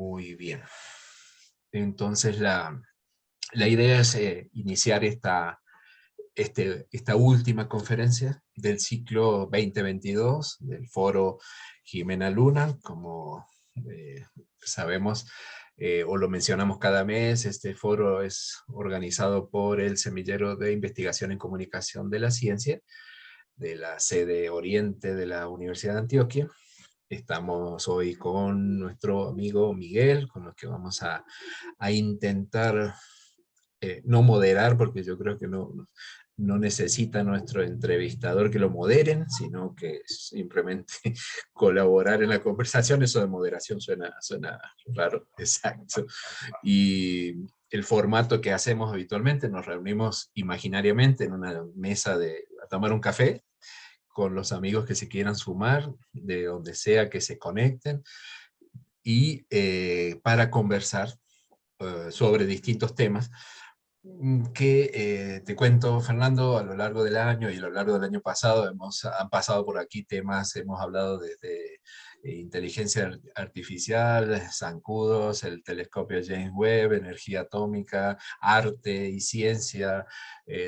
Muy bien. Entonces la idea es iniciar esta última conferencia del ciclo 2022 del foro Jimena Luna. Como sabemos, o lo mencionamos cada mes, este foro es organizado por el Semillero de Investigación en Comunicación de la Ciencia, de la sede Oriente de la Universidad de Antioquia. Estamos hoy con nuestro amigo Miguel, con los que vamos a intentar no moderar, porque yo creo que no necesita nuestro entrevistador que lo moderen, sino que simplemente colaborar en la conversación. Eso de moderación suena raro, exacto. Y el formato que hacemos habitualmente, nos reunimos imaginariamente en una mesa a tomar un café, con los amigos que se quieran sumar, de donde sea que se conecten, y para conversar sobre distintos temas que te cuento, Fernando. A lo largo del año y a lo largo del año pasado han pasado por aquí temas. Hemos hablado desde inteligencia artificial, zancudos, el telescopio James Webb, energía atómica, arte y ciencia,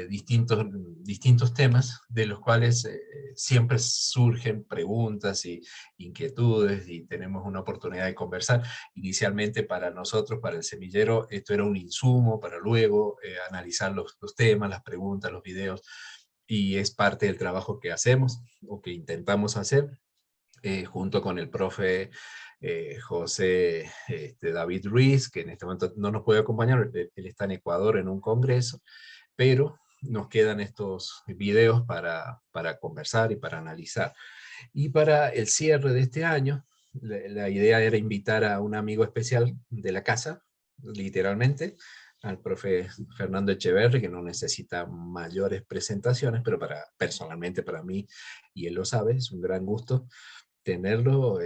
distintos temas de los cuales siempre surgen preguntas y inquietudes, y tenemos una oportunidad de conversar. Inicialmente para nosotros, para el semillero, esto era un insumo para luego analizar los temas, las preguntas, los videos, y es parte del trabajo que hacemos o que intentamos hacer junto con el profe José David Ruiz, que en este momento no nos puede acompañar. Él está en Ecuador en un congreso, pero nos quedan estos videos para conversar y para analizar. Y para el cierre de este año, la idea era invitar a un amigo especial de la casa, literalmente, al profe Fernando Echeverri, que no necesita mayores presentaciones, pero personalmente para mí, y él lo sabe, es un gran gusto tenerlo,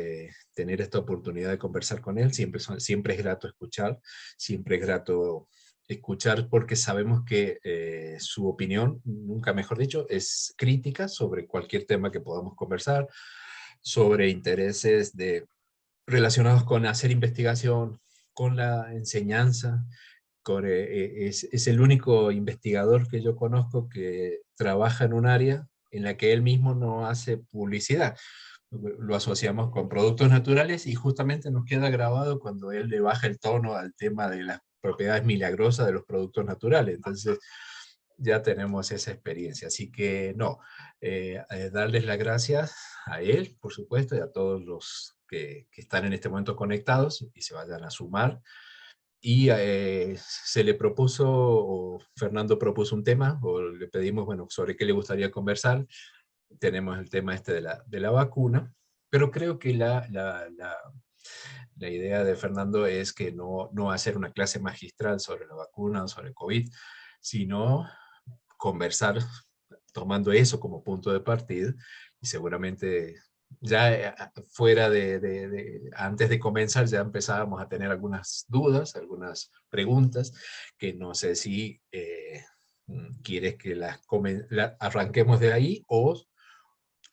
tener esta oportunidad de conversar con él. Siempre es grato escuchar, siempre es grato escuchar, porque sabemos que su opinión, nunca mejor dicho, es crítica sobre cualquier tema que podamos conversar, sobre intereses relacionados con hacer investigación, con la enseñanza. Es el único investigador que yo conozco que trabaja en un área en la que él mismo no hace publicidad. Lo asociamos con productos naturales, y justamente nos queda grabado cuando él le baja el tono al tema de las propiedades milagrosas de los productos naturales. Entonces ya tenemos esa experiencia. Así que no, darles las gracias a él, por supuesto, y a todos los que están en este momento conectados y se vayan a sumar. Y se le propuso, o Fernando propuso un tema, o le pedimos, bueno, sobre qué le gustaría conversar. Tenemos el tema este de la vacuna, pero creo que la idea de Fernando es que no hacer una clase magistral sobre la vacuna o sobre COVID, sino conversar tomando eso como punto de partida. Y seguramente ya fuera antes de comenzar, ya empezábamos a tener algunas dudas, algunas preguntas, que no sé si quieres que arranquemos de ahí, o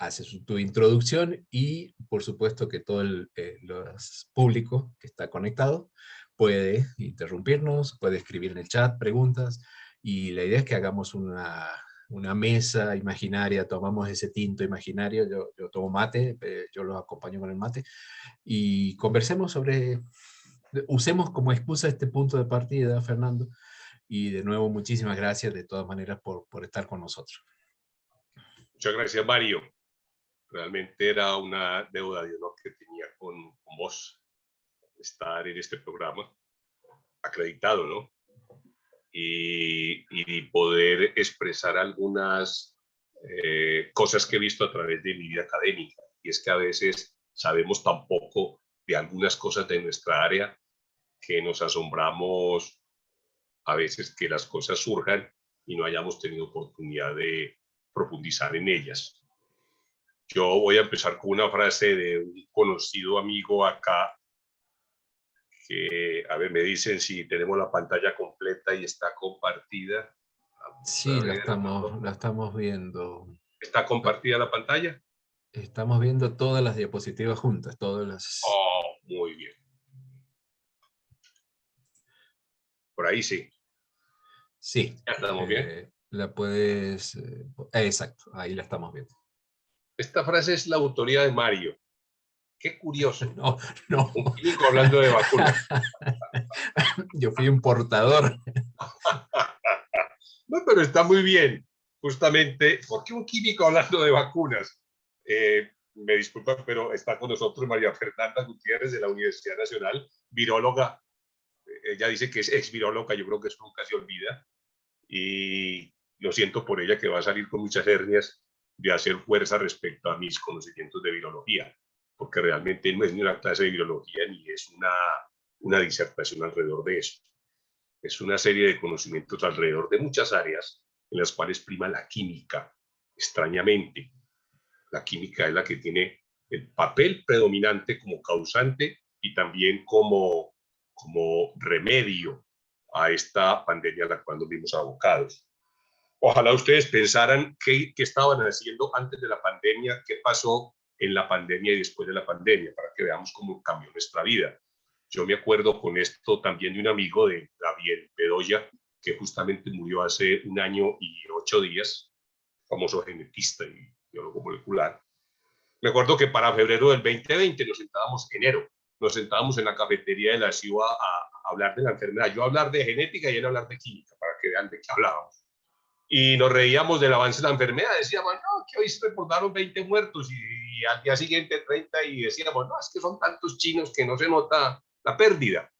haces tu introducción, y por supuesto que todo los público que está conectado puede interrumpirnos, puede escribir en el chat preguntas, y la idea es que hagamos una mesa imaginaria. Tomamos ese tinto imaginario, yo tomo mate, yo los acompaño con el mate, y conversemos usemos como excusa este punto de partida, Fernando, y de nuevo muchísimas gracias de todas maneras por estar con nosotros. Muchas gracias, Mario. Realmente era una deuda de honor que tenía con vos, estar en este programa acreditado, ¿no? Y poder expresar algunas cosas que he visto a través de mi vida académica. Y es que a veces sabemos tan poco de algunas cosas de nuestra área que nos asombramos a veces que las cosas surjan y no hayamos tenido oportunidad de profundizar en ellas. Yo voy a empezar con una frase de un conocido amigo acá, que, a ver, me dicen si tenemos la pantalla completa y está compartida. Vamos Sí, a ver. la estamos viendo. ¿Está compartida la pantalla? Estamos viendo todas las diapositivas juntas, todas las... Oh, muy bien. Por ahí sí. Sí, ¿Ya estamos bien? la puedes... exacto, ahí la estamos viendo. Esta frase es la autoría de Mario. Qué curioso. No, no. Un químico hablando de vacunas. Yo fui un portador. No, pero está muy bien. Justamente, ¿por qué un químico hablando de vacunas? Me disculpa, pero está con nosotros María Fernanda Gutiérrez de la Universidad Nacional, viróloga. Ella dice que es ex viróloga, yo creo que eso nunca se olvida. Y lo siento por ella, que va a salir con muchas hernias de hacer fuerza respecto a mis conocimientos de virología, porque realmente no es ni una clase de virología ni es una disertación alrededor de eso. Es una serie de conocimientos alrededor de muchas áreas en las cuales prima la química. Extrañamente, la química es la que tiene el papel predominante como causante y también como remedio a esta pandemia a la cual nos vimos abocados. Ojalá ustedes pensaran qué estaban haciendo antes de la pandemia, qué pasó en la pandemia y después de la pandemia, para que veamos cómo cambió nuestra vida. Yo me acuerdo con esto también de un amigo de Gabriel Bedoya, que justamente murió hace 1 año y 8 días, famoso genetista y biólogo molecular. Me acuerdo que para febrero del 2020 nos sentábamos, enero, nos sentábamos en la cafetería de la ciudad a hablar de la enfermedad. Yo a hablar de genética y él a hablar de química, para que vean de qué hablábamos. Y nos reíamos del avance de la enfermedad. Decíamos, no, que hoy se reportaron 20 muertos y al día siguiente 30 y decíamos, no, es que son tantos chinos que no se nota la pérdida.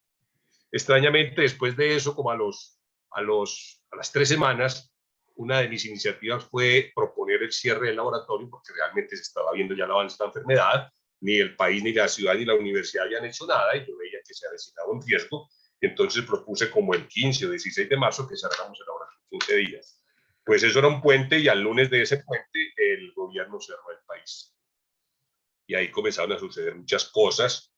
Extrañamente, después de eso, como a las 3 semanas, una de mis iniciativas fue proponer el cierre del laboratorio porque realmente se estaba viendo ya el avance de la enfermedad, ni el país, ni la ciudad, ni la universidad habían hecho nada y yo veía que se avecinaba un riesgo. Entonces propuse como el 15 o 16 de marzo que cerráramos el laboratorio 15 días. Pues eso era un puente y al lunes de ese puente el gobierno cerró el país. Y ahí comenzaron a suceder muchas cosas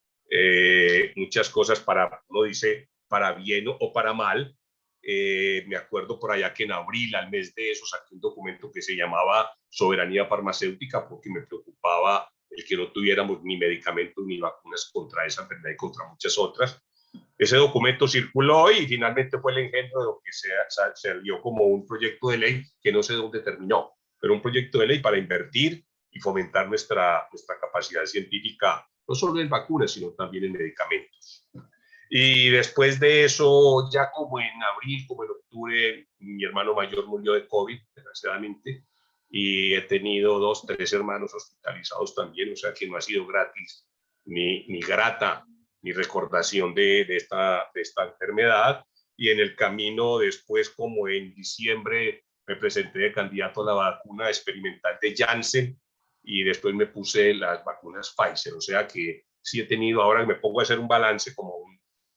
para, uno dice, para bien o para mal. Me acuerdo por allá que en abril, al mes de eso, saqué un documento que se llamaba Soberanía Farmacéutica porque me preocupaba el que no tuviéramos ni medicamentos ni vacunas contra esa enfermedad y contra muchas otras. Ese documento circuló y finalmente fue el engendro de lo que se salió como un proyecto de ley que no sé dónde terminó, pero un proyecto de ley para invertir y fomentar nuestra capacidad científica, no solo en vacunas, sino también en medicamentos. Y después de eso, ya como en abril, como en octubre, mi hermano mayor murió de COVID, desgraciadamente, y he tenido 2, 3 hermanos hospitalizados también, o sea que no ha sido gratis ni grata mi recordación de esta enfermedad. Y en el camino después, como en diciembre, me presenté de candidato a la vacuna experimental de Janssen y después me puse las vacunas Pfizer. O sea que sí he tenido, ahora me pongo a hacer un balance como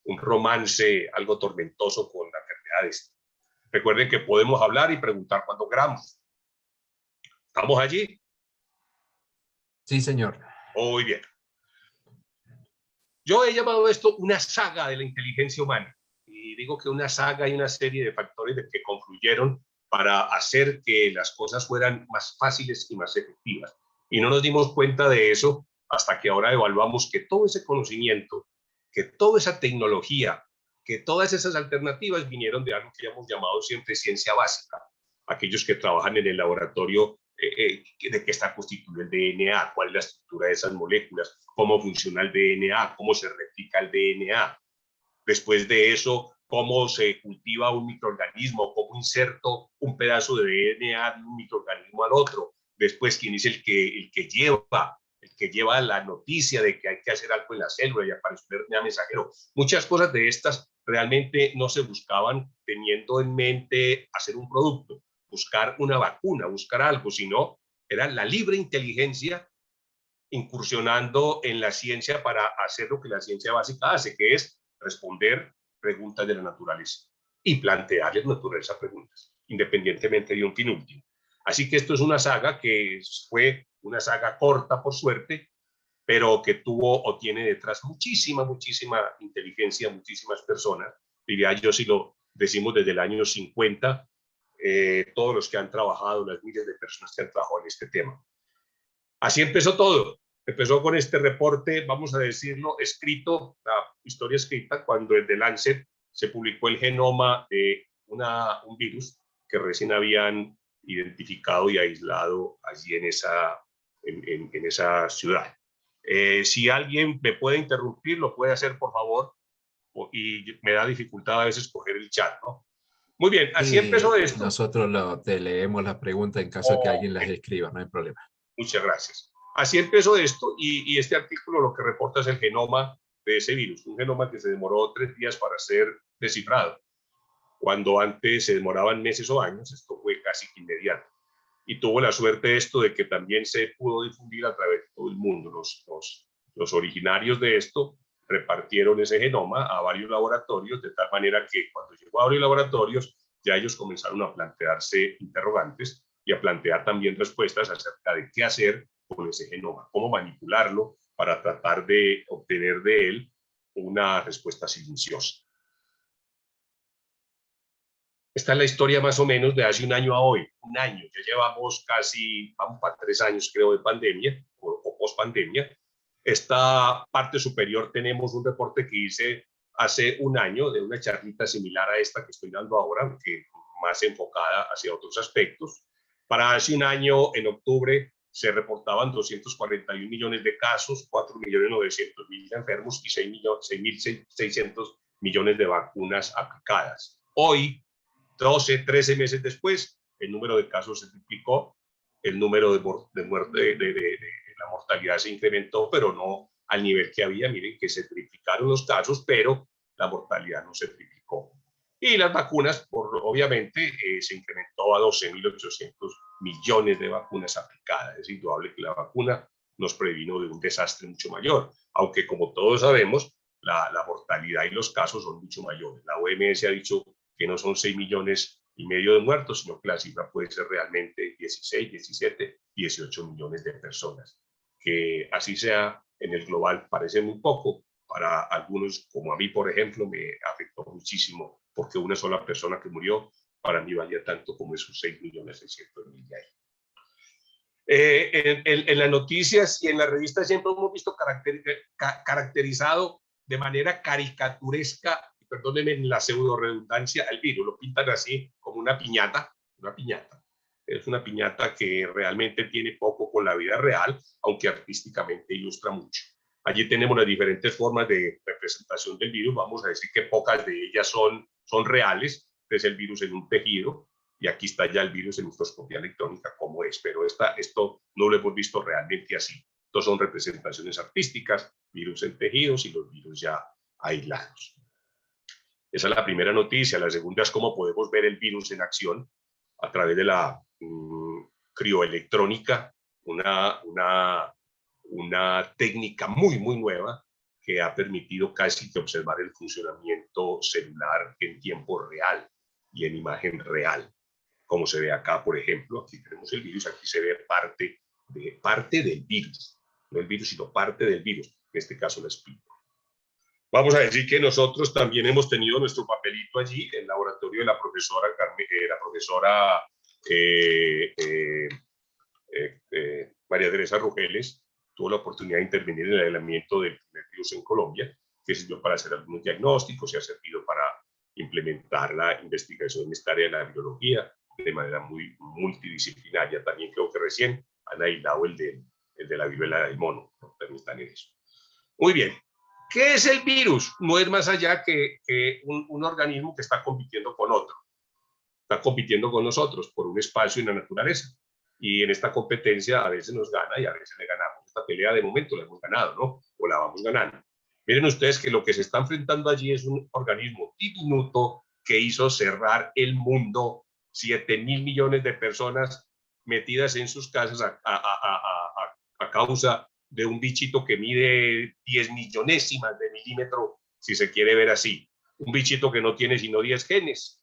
un romance algo tormentoso con la enfermedad esta. Recuerden que podemos hablar y preguntar cuando queramos. ¿Estamos allí? Sí, señor. Muy bien. Yo he llamado esto una saga de la inteligencia humana y digo que una saga y una serie de factores que confluyeron para hacer que las cosas fueran más fáciles y más efectivas. Y no nos dimos cuenta de eso hasta que ahora evaluamos que todo ese conocimiento, que toda esa tecnología, que todas esas alternativas vinieron de algo que hemos llamado siempre ciencia básica. Aquellos que trabajan en el laboratorio de qué está constituido el DNA, cuál es la estructura de esas moléculas, cómo funciona el DNA, cómo se replica el DNA. Después de eso, cómo se cultiva un microorganismo, cómo inserto un pedazo de DNA de un microorganismo al otro. Después, quién es el que lleva la noticia de que hay que hacer algo en la célula y aparece un RNA mensajero. Muchas cosas de estas realmente no se buscaban teniendo en mente hacer un producto, buscar una vacuna, buscar algo, sino era la libre inteligencia incursionando en la ciencia para hacer lo que la ciencia básica hace, que es responder preguntas de la naturaleza y plantearles naturaleza preguntas, independientemente de un fin último. Así que esto es una saga que fue una saga corta, por suerte, pero que tuvo o tiene detrás muchísima inteligencia, muchísimas personas. Diría yo, si lo decimos desde el año 50, todos los que han trabajado, las miles de personas que han trabajado en este tema. Así empezó todo. Empezó con este reporte, vamos a decirlo, escrito, la historia escrita, cuando el The Lancet se publicó el genoma de un virus que recién habían identificado y aislado allí en esa ciudad. Si alguien me puede interrumpir, lo puede hacer, por favor, y me da dificultad a veces coger el chat, ¿no? Muy bien, así empezó esto. Nosotros te leemos las preguntas en caso de que alguien las escriba, no hay problema. Muchas gracias. Así empezó esto y este artículo lo que reporta es el genoma de ese virus, un genoma que se demoró 3 días para ser descifrado. Cuando antes se demoraban meses o años, esto fue casi inmediato. Y tuvo la suerte esto de que también se pudo difundir a través de todo el mundo. Los originarios de esto repartieron ese genoma a varios laboratorios, de tal manera que cuando llegó a varios laboratorios, ya ellos comenzaron a plantearse interrogantes y a plantear también respuestas acerca de qué hacer con ese genoma, cómo manipularlo para tratar de obtener de él una respuesta silenciosa. Esta es la historia más o menos de hace un año a hoy. Un año, ya llevamos casi, vamos para 3 años creo de pandemia o post-pandemia. Esta parte superior tenemos un reporte que hice hace un año de una charlita similar a esta que estoy dando ahora, aunque más enfocada hacia otros aspectos. Para hace un año, en octubre, se reportaban 241 millones de casos, 4.900.000 enfermos y 6.600 millones de vacunas aplicadas. Hoy, 12, 13 meses después, el número de casos se triplicó, el número de muerte, la mortalidad se incrementó, pero no al nivel que había. Miren que se triplicaron los casos, pero la mortalidad no se triplicó. Y las vacunas, obviamente, se incrementó a 12.800 millones de vacunas aplicadas. Es indudable que la vacuna nos previno de un desastre mucho mayor, aunque como todos sabemos, la mortalidad y los casos son mucho mayores. La OMS ha dicho que no son 6,5 millones de muertos, sino que la cifra puede ser realmente 16, 17, 18 millones de personas. Que así sea en el global parece muy poco. Para algunos, como a mí, por ejemplo, me afectó muchísimo, porque una sola persona que murió, para mí valía tanto como esos 6,600,000 de ahí. En las noticias y en las revistas siempre hemos visto caracterizado de manera caricaturesca, perdónenme la pseudo redundancia, el virus. Lo pintan así como una piñata. Es una piñata que realmente tiene poco con la vida real, aunque artísticamente ilustra mucho. Allí tenemos las diferentes formas de representación del virus. Vamos a decir que pocas de ellas son reales. Es el virus en un tejido, y aquí está ya el virus en microscopía electrónica como es, pero esto no lo hemos visto realmente así. Estos son representaciones artísticas, virus en tejidos y los virus ya aislados. Esa es la primera noticia. La segunda es cómo podemos ver el virus en acción a través de la crioelectrónica, una técnica muy nueva que ha permitido casi que observar el funcionamiento celular en tiempo real y en imagen real, como se ve acá, por ejemplo. Aquí tenemos el virus, aquí se ve parte del virus, no el virus, sino parte del virus, en este caso la espina. Vamos a decir que nosotros también hemos tenido nuestro papelito allí en el laboratorio de la profesora María Teresa Rugeles. Tuvo la oportunidad de intervenir en el aislamiento del primer virus en Colombia, que sirvió para hacer algunos diagnósticos y ha servido para implementar la investigación en esta área de la biología de manera muy multidisciplinaria. También creo que recién han aislado el de la viruela del mono. No permitan eso. Muy bien. ¿Qué es el virus? No es más allá que un organismo que está compitiendo con otro. Está compitiendo con nosotros por un espacio en la naturaleza. Y en esta competencia a veces nos gana y a veces le ganamos. Esta pelea de momento la hemos ganado, ¿no? O la vamos ganando. Miren ustedes que lo que se está enfrentando allí es un organismo diminuto que hizo cerrar el mundo, 7.000 millones de personas metidas en sus casas a causa de un bichito que mide 10 millonésimas de milímetro, si se quiere ver así. Un bichito que no tiene sino 10 genes,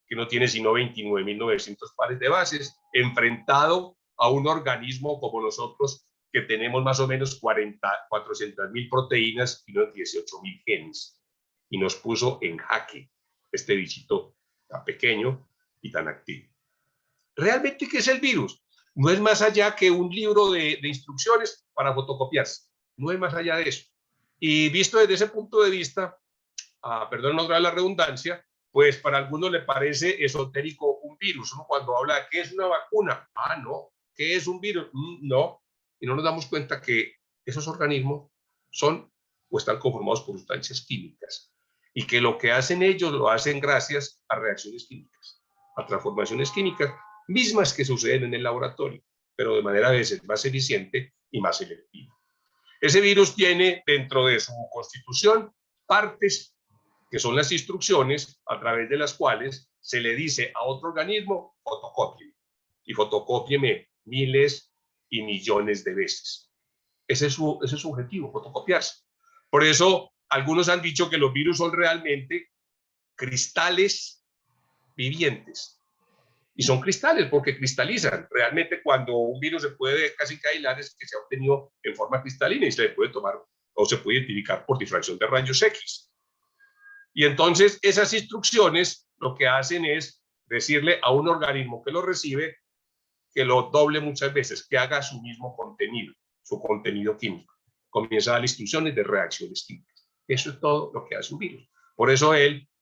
que no tiene sino 29.900 pares de bases, enfrentado a un organismo como nosotros, que tenemos más o menos 400.000 proteínas y unos 18.000 genes. Y nos puso en jaque este bichito tan pequeño y tan activo. ¿Realmente qué es el virus? No es más allá que un libro de instrucciones para fotocopiarse. No es más allá de eso. Y visto desde ese punto de vista, perdón otra vez la redundancia, pues para algunos le parece esotérico un virus. Uno cuando habla de qué es una vacuna, no, ¿qué es un virus? No, y no nos damos cuenta que esos organismos son o están conformados por sustancias químicas y que lo que hacen ellos lo hacen gracias a reacciones químicas, a transformaciones químicas mismas que suceden en el laboratorio, pero de manera a veces más eficiente y más selectiva. Ese virus tiene dentro de su constitución partes que son las instrucciones a través de las cuales se le dice a otro organismo fotocópieme, y fotocópieme miles y millones de veces. Ese es su objetivo, fotocopiarse. Por eso algunos han dicho que los virus son realmente cristales vivientes. Y son cristales porque cristalizan. Realmente cuando un virus se puede casi aislar es que se ha obtenido en forma cristalina y se le puede tomar o se puede identificar por difracción de rayos X. Y entonces esas instrucciones lo que hacen es decirle a un organismo que lo recibe que lo doble muchas veces, que haga su mismo contenido, su contenido químico. Comienza a dar instrucciones de reacciones químicas. Eso es todo lo que hace un virus. Por eso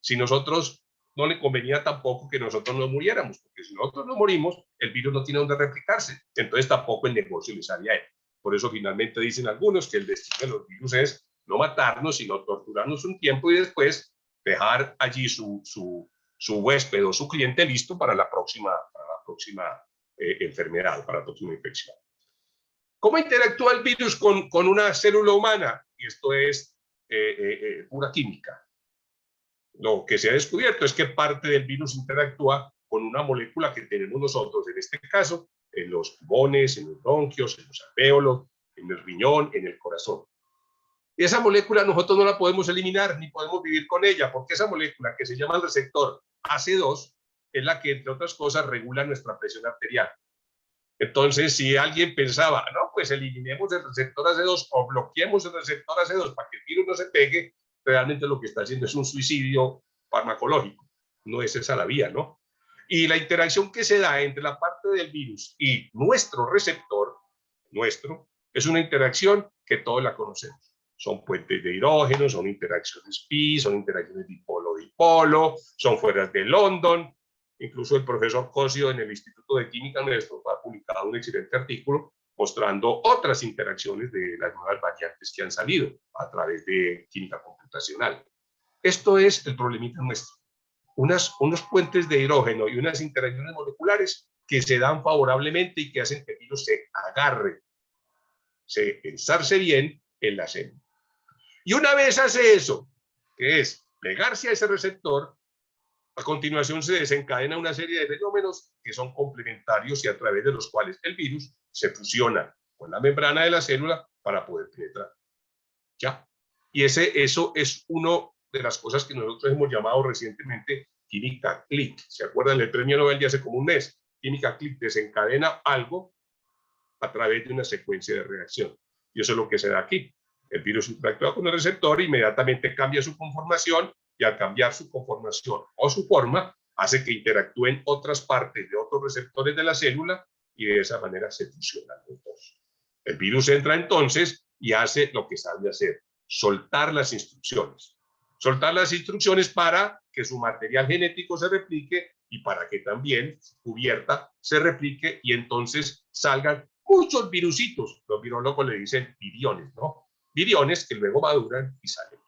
si nosotros no le convenía tampoco que nosotros no muriéramos, porque si nosotros no morimos, el virus no tiene dónde replicarse. Entonces tampoco el negocio le sale a él. Por eso finalmente dicen algunos que el destino de los virus es no matarnos, sino torturarnos un tiempo y después dejar allí su huésped o su cliente listo para la próxima enfermedad, para la próxima infección. ¿Cómo interactúa el virus con una célula humana? Y esto es pura química. Lo que se ha descubierto es que parte del virus interactúa con una molécula que tenemos nosotros, en este caso, en los pulmones, en los bronquios, en los alvéolos, en el riñón, en el corazón. Y esa molécula nosotros no la podemos eliminar, ni podemos vivir con ella, porque esa molécula que se llama el receptor AC2 es la que, entre otras cosas, regula nuestra presión arterial. Entonces, si alguien pensaba, no, pues eliminemos el receptor AC2 o bloqueemos el receptor AC2 para que el virus no se pegue, realmente lo que está haciendo es un suicidio farmacológico. No es esa la vía, ¿no? Y la interacción que se da entre la parte del virus y nuestro receptor, es una interacción que todos la conocemos. Son puentes de hidrógeno, son interacciones pi, son interacciones dipolo-dipolo, son fuerzas de London. Incluso el profesor Cosio en el Instituto de Química nuestro ha publicado un excelente artículo mostrando otras interacciones de las nuevas variantes que han salido a través de química computacional. Esto es el problemita nuestro. Unos puentes de hidrógeno y unas interacciones moleculares que se dan favorablemente y que hacen que el virus se agarre, se ensarce bien en la célula. Y una vez hace eso, que es pegarse a ese receptor, a continuación se desencadena una serie de fenómenos que son complementarios y a través de los cuales el virus se fusiona con la membrana de la célula para poder penetrar. ¿Ya? Y eso es una de las cosas que nosotros hemos llamado recientemente química click. ¿Se acuerdan del premio Nobel de hace como un mes? Química click desencadena algo a través de una secuencia de reacción. Y eso es lo que se da aquí. El virus interactúa con el receptor, inmediatamente cambia su conformación y al cambiar su conformación o su forma, hace que interactúen otras partes de otros receptores de la célula y de esa manera se fusionan los dos. El virus entra entonces y hace lo que sabe hacer, soltar las instrucciones. Soltar las instrucciones para que su material genético se replique y para que también su cubierta se replique y entonces salgan muchos virusitos. Los virólogos le dicen viriones, ¿no? Viriones que luego maduran y salen.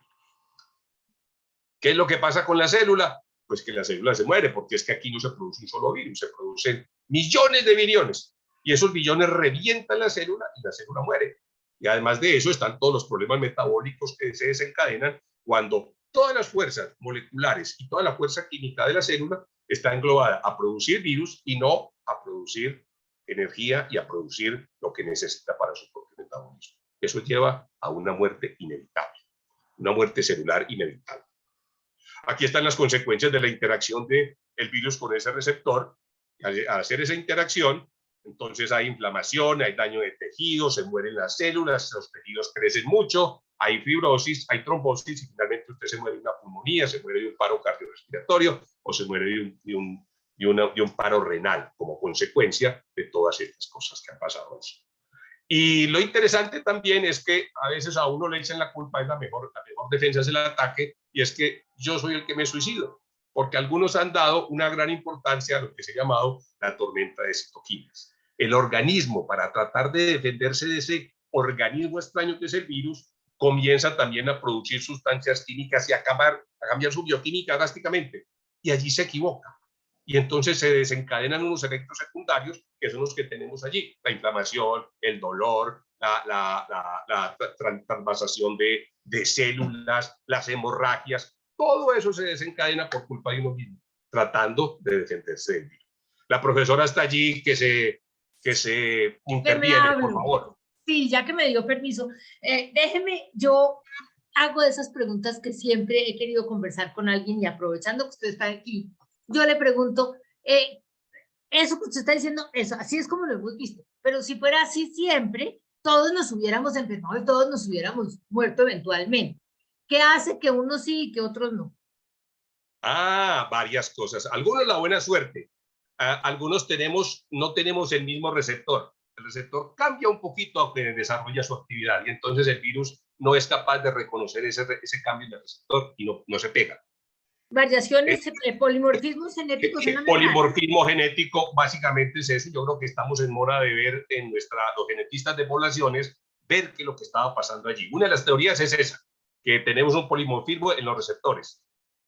¿Qué es lo que pasa con la célula? Pues que la célula se muere, porque es que aquí no se produce un solo virus, se producen millones de viriones. Y esos viriones revientan la célula y la célula muere. Y además de eso están todos los problemas metabólicos que se desencadenan cuando todas las fuerzas moleculares y toda la fuerza química de la célula está englobada a producir virus y no a producir energía y a producir lo que necesita para su propio metabolismo. Eso lleva a una muerte inevitable, una muerte celular inevitable. Aquí están las consecuencias de la interacción del virus con ese receptor. Al hacer esa interacción, entonces hay inflamación, hay daño de tejidos, se mueren las células, los tejidos crecen mucho, hay fibrosis, hay trombosis y finalmente usted se muere de una pulmonía, se muere de un paro cardiorrespiratorio o se muere de un paro renal como consecuencia de todas estas cosas que han pasado. Y lo interesante también es que a veces a uno le echan la culpa, es la mejor defensa es el ataque, y es que yo soy el que me suicido, porque algunos han dado una gran importancia a lo que se ha llamado la tormenta de citoquinas. El organismo, para tratar de defenderse de ese organismo extraño que es el virus, comienza también a producir sustancias químicas y a cambiar su bioquímica drásticamente, y allí se equivoca. Y entonces se desencadenan unos efectos secundarios que son los que tenemos allí, la inflamación, el dolor, la transvasación de células, las hemorragias, todo eso se desencadena por culpa de uno mismo, tratando de defenderse del virus. La profesora está allí que se interviene, por favor. Sí, ya que me dio permiso, déjeme, yo hago esas preguntas que siempre he querido conversar con alguien y aprovechando que usted está aquí, yo le pregunto, eso que usted está diciendo, eso, así es como lo hemos visto, pero si fuera así siempre, todos nos hubiéramos enfermado y todos nos hubiéramos muerto eventualmente. ¿Qué hace que unos sí y que otros no? Varias cosas. Algunos la buena suerte. Algunos no tenemos el mismo receptor. El receptor cambia un poquito aunque desarrolla su actividad y entonces el virus no es capaz de reconocer ese cambio de receptor y no se pega. Variaciones, polimorfismos genéticos. Polimorfismo genético básicamente es eso. Yo creo que estamos en mora de ver en los genetistas de poblaciones, ver qué es lo que estaba pasando allí. Una de las teorías es esa, que tenemos un polimorfismo en los receptores.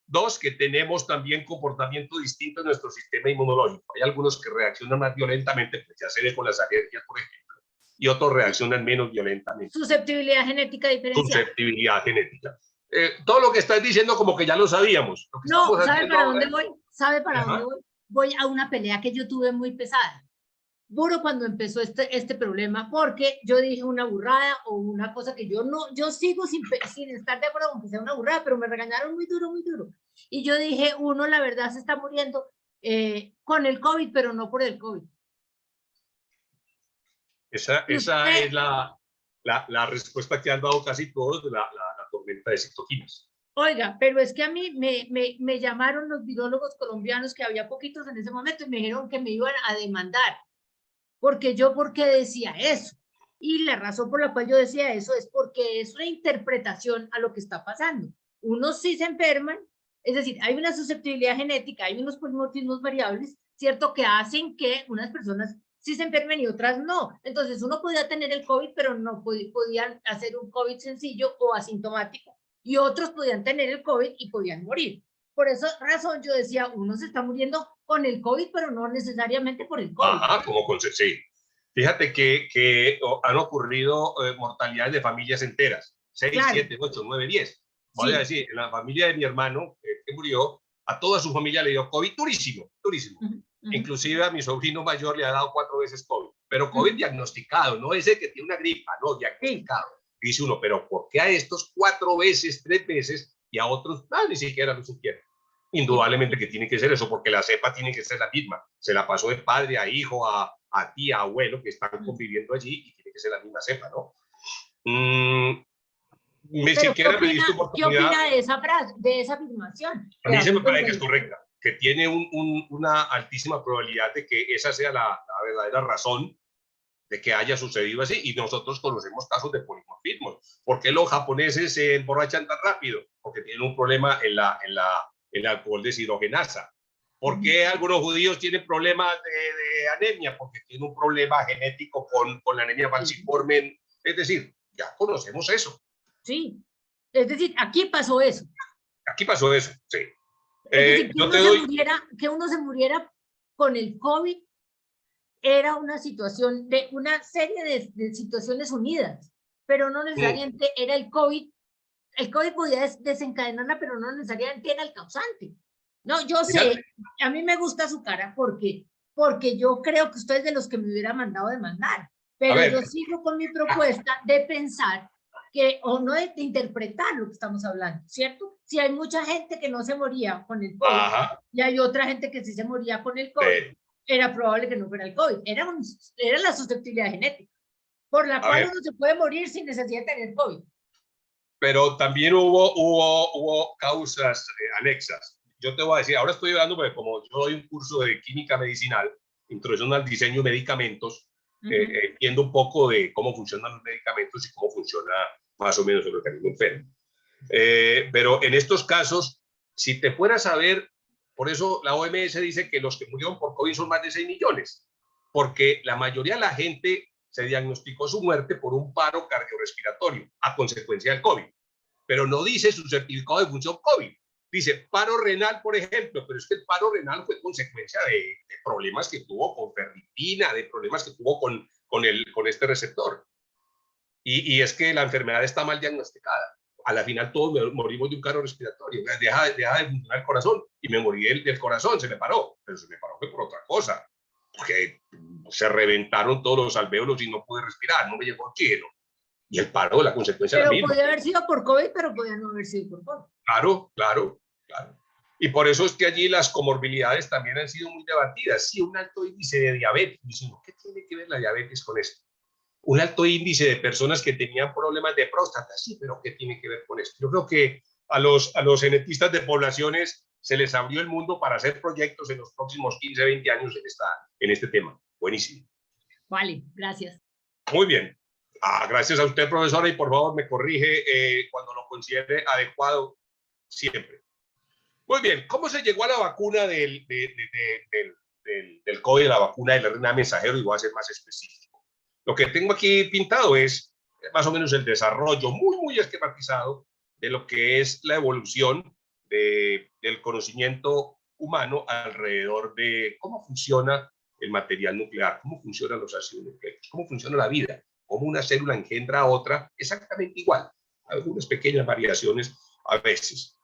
Dos, que tenemos también comportamiento distinto en nuestro sistema inmunológico. Hay algunos que reaccionan más violentamente, pues ya se ve con las alergias, por ejemplo, y otros reaccionan menos violentamente. Susceptibilidad genética diferencial. Susceptibilidad genética. Todo lo que estás diciendo como que ya lo sabíamos. No, ¿sabe para dónde voy? ¿Sabe para dónde voy? Voy a una pelea que yo tuve muy pesada. Duro cuando empezó este problema, porque yo dije una burrada o una cosa que yo sigo sin estar de acuerdo con que sea una burrada, pero me regañaron muy duro, muy duro. Y yo dije, uno la verdad se está muriendo con el COVID, pero no por el COVID. Esa es la respuesta que han dado casi todos de la tormenta de citoquinas. Oiga, pero es que a mí me llamaron los virólogos colombianos, que había poquitos en ese momento, y me dijeron que me iban a demandar. ¿Por qué decía eso? Y la razón por la cual yo decía eso es porque es una interpretación a lo que está pasando. Unos sí se enferman, es decir, hay una susceptibilidad genética, hay unos polimorfismos variables, ¿cierto? Que hacen que unas personas sí se enfermen y otras no. Entonces uno podía tener el COVID, pero no podían hacer un COVID sencillo o asintomático, y otros podían tener el COVID y podían morir. Por esa razón yo decía, uno se está muriendo con el COVID, pero no necesariamente por el COVID. Sí. Fíjate que han ocurrido mortalidades de familias enteras, 6, claro. 7, 8, 9, 10. Voy a decir, en la familia de mi hermano, que murió, a toda su familia le dio COVID durísimo. Inclusive a mi sobrino mayor le ha dado 4 veces COVID, pero COVID diagnosticado, no ese que tiene una gripa, no, diagnosticado. Dice uno, pero ¿por qué a estos 4 veces, 3 veces y a otros ni siquiera lo supieron? Indudablemente que tiene que ser eso, porque la cepa tiene que ser la misma. Se la pasó de padre a hijo, a tía, a abuelo, que están conviviendo allí, y tiene que ser la misma cepa, ¿no? ¿Qué opina de esa frase, de esa afirmación? A mí se me parece que es correcta, que tiene una altísima probabilidad de que esa sea la verdadera razón de que haya sucedido así, y nosotros conocemos casos de polimorfismo. ¿Por qué los japoneses se emborrachan tan rápido? Porque tienen un problema en el alcohol deshidrogenasa. ¿Por qué algunos judíos tienen problemas de anemia? Porque tienen un problema genético con la anemia falciforme. Es decir, ya conocemos eso. Sí, es decir, aquí pasó eso. Aquí pasó eso, sí. Es decir, que uno se muriera con el COVID era una situación de una serie de situaciones unidas, pero no necesariamente era el COVID. El COVID podía desencadenarla, pero no necesariamente era el causante. No, yo sé, a mí me gusta su cara porque yo creo que usted es de los que me hubiera mandado demandar, pero yo sigo con mi propuesta de pensar que, o no de interpretar lo que estamos hablando, ¿cierto? Si hay mucha gente que no se moría con el COVID y hay otra gente que sí se moría con el COVID, era probable que no fuera el COVID, era la susceptibilidad genética, por la cual uno se puede morir sin necesidad de tener COVID. Pero también hubo causas anexas. Yo te voy a decir, ahora estoy hablando porque como yo doy un curso de química medicinal, introducción al diseño de medicamentos, viendo un poco de cómo funcionan los medicamentos y cómo funciona más o menos el organismo enfermo. Pero en estos casos, si te fueras a ver, por eso la OMS dice que los que murieron por COVID son más de 6 millones, porque la mayoría de la gente se diagnosticó su muerte por un paro cardiorrespiratorio a consecuencia del COVID, pero no dice su certificado de función COVID. Dice paro renal, por ejemplo, pero es que el paro renal fue consecuencia de problemas que tuvo con ferritina, de problemas que tuvo con este receptor. Y es que la enfermedad está mal diagnosticada. A la final todos morimos de un paro respiratorio. Deja de funcionar el corazón y me morí del corazón, se me paró. Pero se me paró fue por otra cosa, porque se reventaron todos los alvéolos y no pude respirar, no me llegó oxígeno. Y el paro, la consecuencia pero es la misma. Podía haber sido por COVID, pero podía no haber sido por COVID. Claro, claro, claro. Y por eso es que allí las comorbilidades también han sido muy debatidas. Sí, un alto índice de diabetes. Dicen, ¿qué tiene que ver la diabetes con esto? Un alto índice de personas que tenían problemas de próstata. Sí, pero ¿qué tiene que ver con esto? Yo creo que a los genetistas de poblaciones se les abrió el mundo para hacer proyectos en los próximos 15, 20 años en este tema. Buenísimo. Vale, gracias. Muy bien. Gracias a usted, profesora, y por favor me corrige cuando lo considere adecuado siempre. Muy bien, ¿cómo se llegó a la vacuna del COVID, la vacuna del RNA mensajero? Y voy a ser más específico. Lo que tengo aquí pintado es más o menos el desarrollo muy esquematizado de lo que es la evolución del conocimiento humano alrededor de cómo funciona el material nuclear, cómo funcionan los ácidos nucleicos, cómo funciona la vida, cómo una célula engendra a otra exactamente igual, algunas pequeñas variaciones a veces.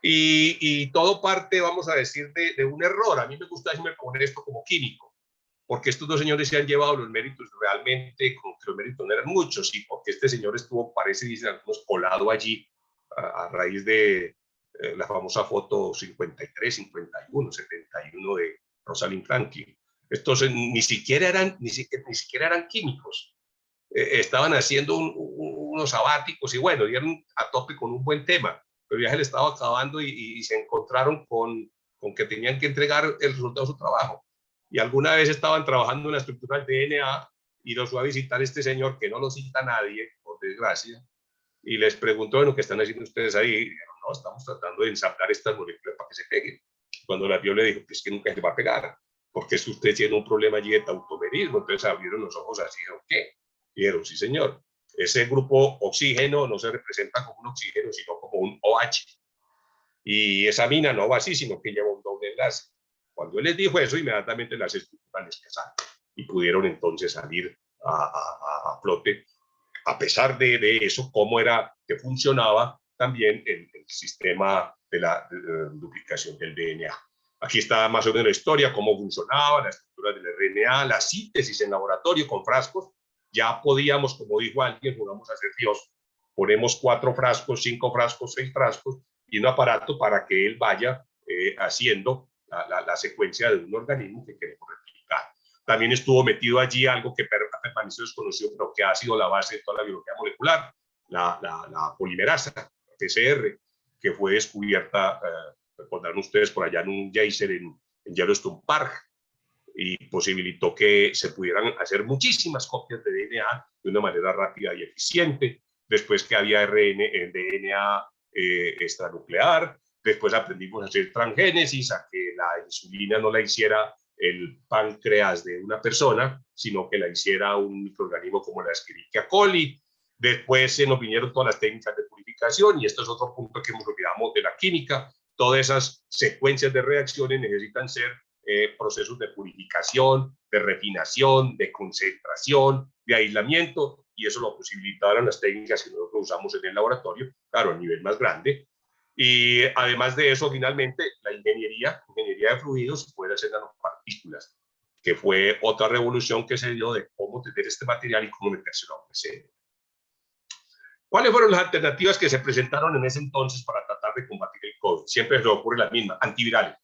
Y todo parte, vamos a decir, de un error. A mí me gusta decirme poner esto como químico, porque estos dos señores se han llevado los méritos realmente, como que los méritos no eran muchos, y porque este señor estuvo, parece, dicen algunos, colado allí a raíz de la famosa foto 53, 51, 71 de Rosalind Franklin. Estos ni siquiera eran químicos. Estaban haciendo unos sabáticos y bueno, dieron a tope con un buen tema, pero ya se le estaba acabando y se encontraron con que tenían que entregar el resultado de su trabajo. Y alguna vez estaban trabajando en la estructura del DNA y los fue a visitar este señor que no lo cita nadie, por desgracia, y les preguntó, bueno, ¿qué están haciendo ustedes ahí? Y dijeron, no, estamos tratando de ensamblar estas moléculas para que se peguen. Cuando la vio le dijo, pues que nunca se va a pegar, porque es que usted tiene un problema allí de tautomerismo. Entonces abrieron los ojos así, dijeron, ¿qué? Y dijeron, sí señor, ese grupo oxígeno no se representa como un oxígeno, sino como un OH. Y esa mina no va así, sino que lleva un doble enlace. Cuando él les dijo eso, inmediatamente las estructuras les pesaron y pudieron entonces salir a flote. A pesar de eso, cómo era que funcionaba también el sistema de la duplicación del DNA. Aquí está más o menos la historia, cómo funcionaba la estructura del RNA, la síntesis en laboratorio con frascos. Ya podíamos, como dijo alguien, jugamos a ser Dios. Ponemos 4 frascos, 5 frascos, 6 frascos y un aparato para que él vaya haciendo la secuencia de un organismo que queremos replicar. También estuvo metido allí algo que permaneció desconocido, pero que ha sido la base de toda la biología molecular, la polimerasa, la PCR, que fue descubierta, recordarán ustedes, por allá en un geyser en Yellowstone Park, y posibilitó que se pudieran hacer muchísimas copias de DNA de una manera rápida y eficiente. Después que había DNA extranuclear, después aprendimos a hacer transgénesis, a que la insulina no la hiciera el páncreas de una persona, sino que la hiciera un microorganismo como la Escherichia coli. Después se nos vinieron todas las técnicas de purificación, y esto es otro punto que nos olvidamos de la química. Todas esas secuencias de reacciones necesitan ser procesos de purificación, de refinación, de concentración, de aislamiento, y eso lo posibilitaron las técnicas que nosotros usamos en el laboratorio, claro, a nivel más grande. Y además de eso, finalmente, la ingeniería de fluidos se puede hacer nanopartículas, que fue otra revolución que se dio de cómo tener este material y cómo metérselo a un PCR. ¿Cuáles fueron las alternativas que se presentaron en ese entonces para tratar de combatir el COVID? Siempre se ocurre la misma, antivirales.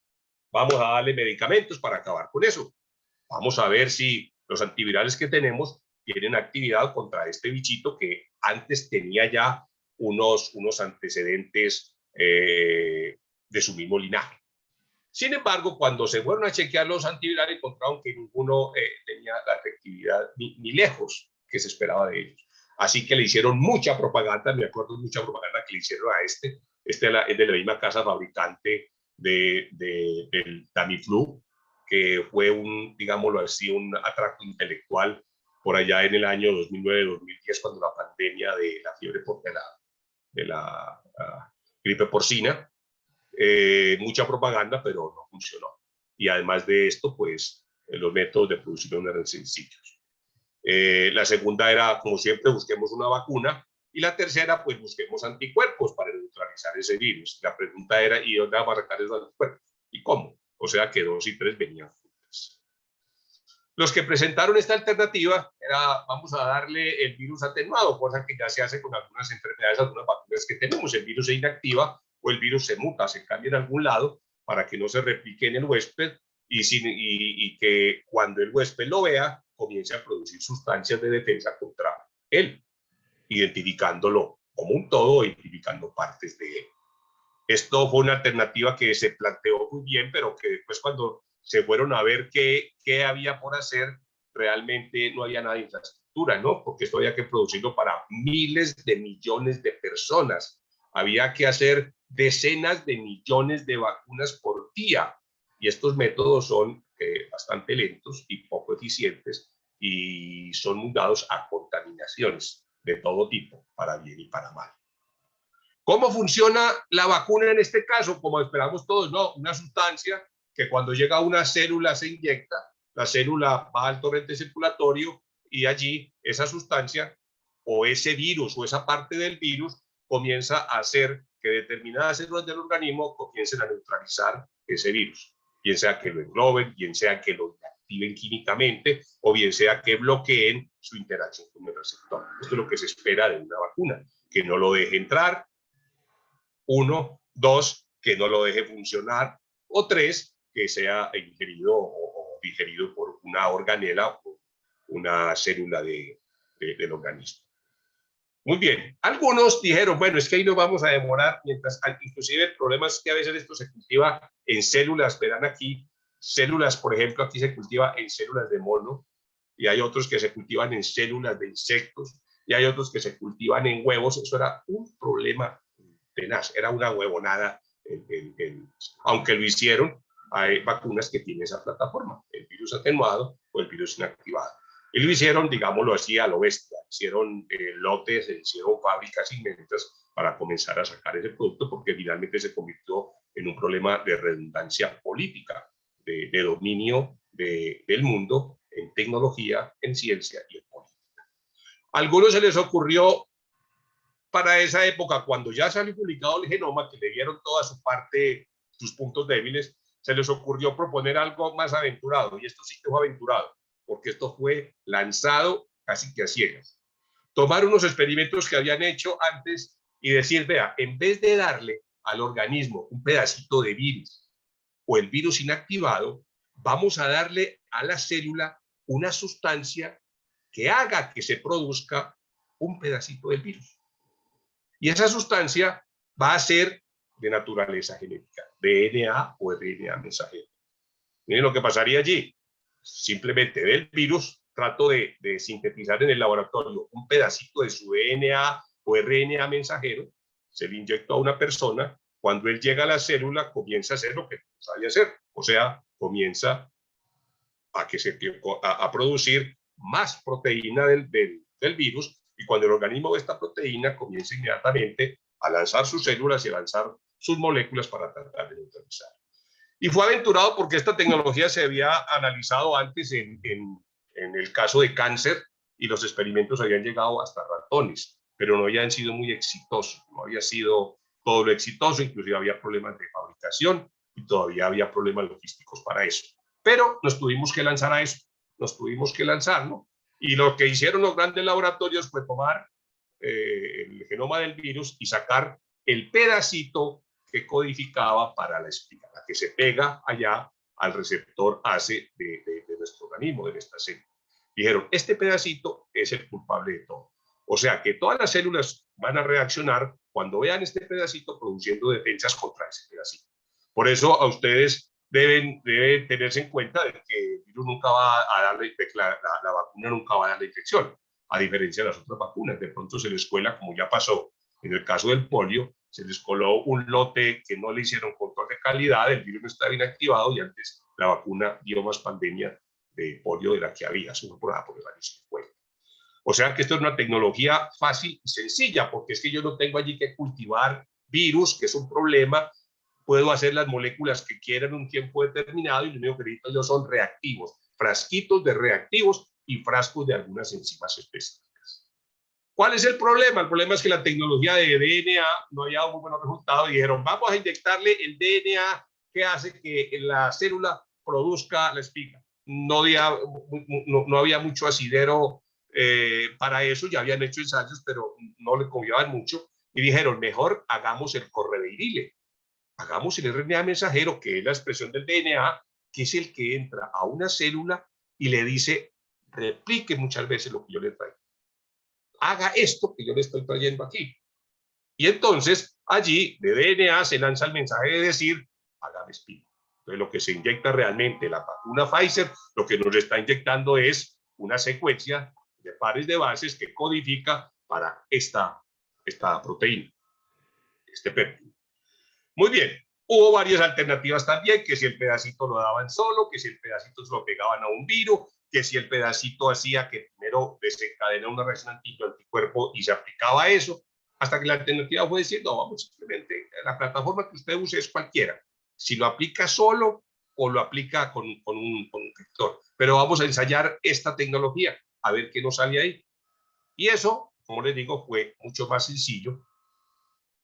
Vamos a darle medicamentos para acabar con eso. Vamos a ver si los antivirales que tenemos tienen actividad contra este bichito que antes tenía ya unos antecedentes de su mismo linaje. Sin embargo, cuando se fueron a chequear los antivirales, encontraron que ninguno tenía la efectividad seguridad ni lejos que se esperaba de ellos. Así que le hicieron mucha propaganda, me acuerdo mucha propaganda que le hicieron a este es de la misma casa fabricante del Tamiflu, que fue digámoslo así, un atraco intelectual por allá en el año 2009-2010, cuando la pandemia de la fiebre de la gripe porcina, mucha propaganda, pero no funcionó. Y además de esto, pues los métodos de producción eran sencillos. La segunda era, como siempre, busquemos una vacuna. Y la tercera, pues busquemos anticuerpos para neutralizar ese virus. La pregunta era, ¿y dónde vamos a sacar esos anticuerpos? ¿Y cómo? O sea que 2 y 3 venían juntas. Los que presentaron esta alternativa era, vamos a darle el virus atenuado, cosa que ya se hace con algunas enfermedades, algunas vacunas que tenemos. El virus se inactiva o el virus se muta, se cambia en algún lado para que no se replique en el huésped y que cuando el huésped lo vea, comience a producir sustancias de defensa contra él, identificándolo como un todo, identificando partes de él. Esto fue una alternativa que se planteó muy bien, pero que después cuando se fueron a ver qué había por hacer, realmente no había nada de infraestructura, ¿no? Porque esto había que producirlo para miles de millones de personas. Había que hacer decenas de millones de vacunas por día. Y estos métodos son bastante lentos y poco eficientes y son muy dados a contaminaciones de todo tipo, para bien y para mal. ¿Cómo funciona la vacuna en este caso? Como esperamos todos, no, una sustancia que cuando llega a una célula se inyecta, la célula va al torrente circulatorio y allí esa sustancia o ese virus o esa parte del virus comienza a hacer que determinadas células del organismo comiencen a neutralizar ese virus, bien sea que lo engloben, bien sea que lo activen químicamente o bien sea que bloqueen su interacción con el receptor. Esto es lo que se espera de una vacuna, que no lo deje entrar, 1, 2, que no lo deje funcionar, o 3, que sea ingerido o digerido por una organela o una célula del organismo. Muy bien, algunos dijeron, bueno, es que ahí nos vamos a demorar, mientras inclusive el problema es que a veces esto se cultiva en células, verán aquí, células, por ejemplo, aquí se cultiva en células de mono, y hay otros que se cultivan en células de insectos, y hay otros que se cultivan en huevos. Eso era un problema tenaz, era una huevonada, aunque lo hicieron, hay vacunas que tienen esa plataforma, el virus atenuado o el virus inactivado. Y lo hicieron, digámoslo así, a lo bestia. Hicieron lotes, hicieron fábricas inmensas para comenzar a sacar ese producto, porque finalmente se convirtió en un problema de redundancia política, de dominio del mundo en tecnología, en ciencia y en política. A algunos se les ocurrió para esa época, cuando ya salió publicado el genoma, que le dieron toda su parte, sus puntos débiles, se les ocurrió proponer algo más aventurado, y esto sí que fue aventurado, porque esto fue lanzado casi que a ciegas. Tomar unos experimentos que habían hecho antes y decir, vea, en vez de darle al organismo un pedacito de virus o el virus inactivado, vamos a darle a la célula una sustancia que haga que se produzca un pedacito del virus. Y esa sustancia va a ser de naturaleza genética, DNA o RNA mensajero. Miren lo que pasaría allí. Simplemente del virus trato de sintetizar en el laboratorio un pedacito de su DNA o RNA mensajero, se le inyecta a una persona, cuando él llega a la célula comienza a hacer lo que sabe hacer, o sea, comienza a producir más proteína del virus, y cuando el organismo ve esta proteína comienza inmediatamente a lanzar sus células y a lanzar sus moléculas para tratar de neutralizar. Y fue aventurado porque esta tecnología se había analizado antes en el caso de cáncer, y los experimentos habían llegado hasta ratones, pero no habían sido muy exitosos, no había sido todo lo exitoso, inclusive había problemas de fabricación y todavía había problemas logísticos para eso. Pero nos tuvimos que lanzar a eso, nos tuvimos que lanzar, ¿no? Y lo que hicieron los grandes laboratorios fue tomar el genoma del virus y sacar el pedacito que codificaba para la espiga, la que se pega allá al receptor ACE de nuestro organismo, de nuestra célula. Dijeron, este pedacito es el culpable de todo. O sea que todas las células van a reaccionar cuando vean este pedacito produciendo defensas contra ese pedacito. Por eso a ustedes debe tenerse en cuenta de que el virus nunca va a darle, la vacuna nunca va a dar la infección, a diferencia de las otras vacunas. De pronto se les cuela, como ya pasó en el caso del polio, se les coló un lote que no le hicieron control de calidad, el virus no estaba inactivado y antes la vacuna dio más pandemia de polio de la que había, según por el años que fue. O sea que esto es una tecnología fácil y sencilla, porque es que yo no tengo allí que cultivar virus, que es un problema. Puedo hacer las moléculas que quieran en un tiempo determinado y lo único que necesito yo son reactivos, frasquitos de reactivos y frascos de algunas enzimas específicas. ¿Cuál es el problema? El problema es que la tecnología de DNA no había dado muy buenos resultados y dijeron, vamos a inyectarle el DNA que hace que la célula produzca la espiga. No había mucho asidero para eso, ya habían hecho ensayos, pero no le confiaban mucho y dijeron, mejor hagamos el correveidile. Hagamos el RNA mensajero, que es la expresión del DNA, que es el que entra a una célula y le dice, replique muchas veces lo que yo le traigo. Haga esto que yo le estoy trayendo aquí. Y entonces, allí, de DNA se lanza el mensaje de decir, hágame espiga. Entonces, lo que se inyecta realmente, la vacuna Pfizer, lo que nos está inyectando es una secuencia de pares de bases que codifica para esta proteína, este péptido. Muy bien, hubo varias alternativas también, que si el pedacito lo daban solo, que si el pedacito se lo pegaban a un virus, que si el pedacito hacía que primero desencadena una reacción anticuerpo y se aplicaba eso, hasta que la alternativa fue decir, no, vamos, simplemente la plataforma que usted use es cualquiera. Si lo aplica solo o lo aplica con un vector. Pero vamos a ensayar esta tecnología, a ver qué nos sale ahí. Y eso, como les digo, fue mucho más sencillo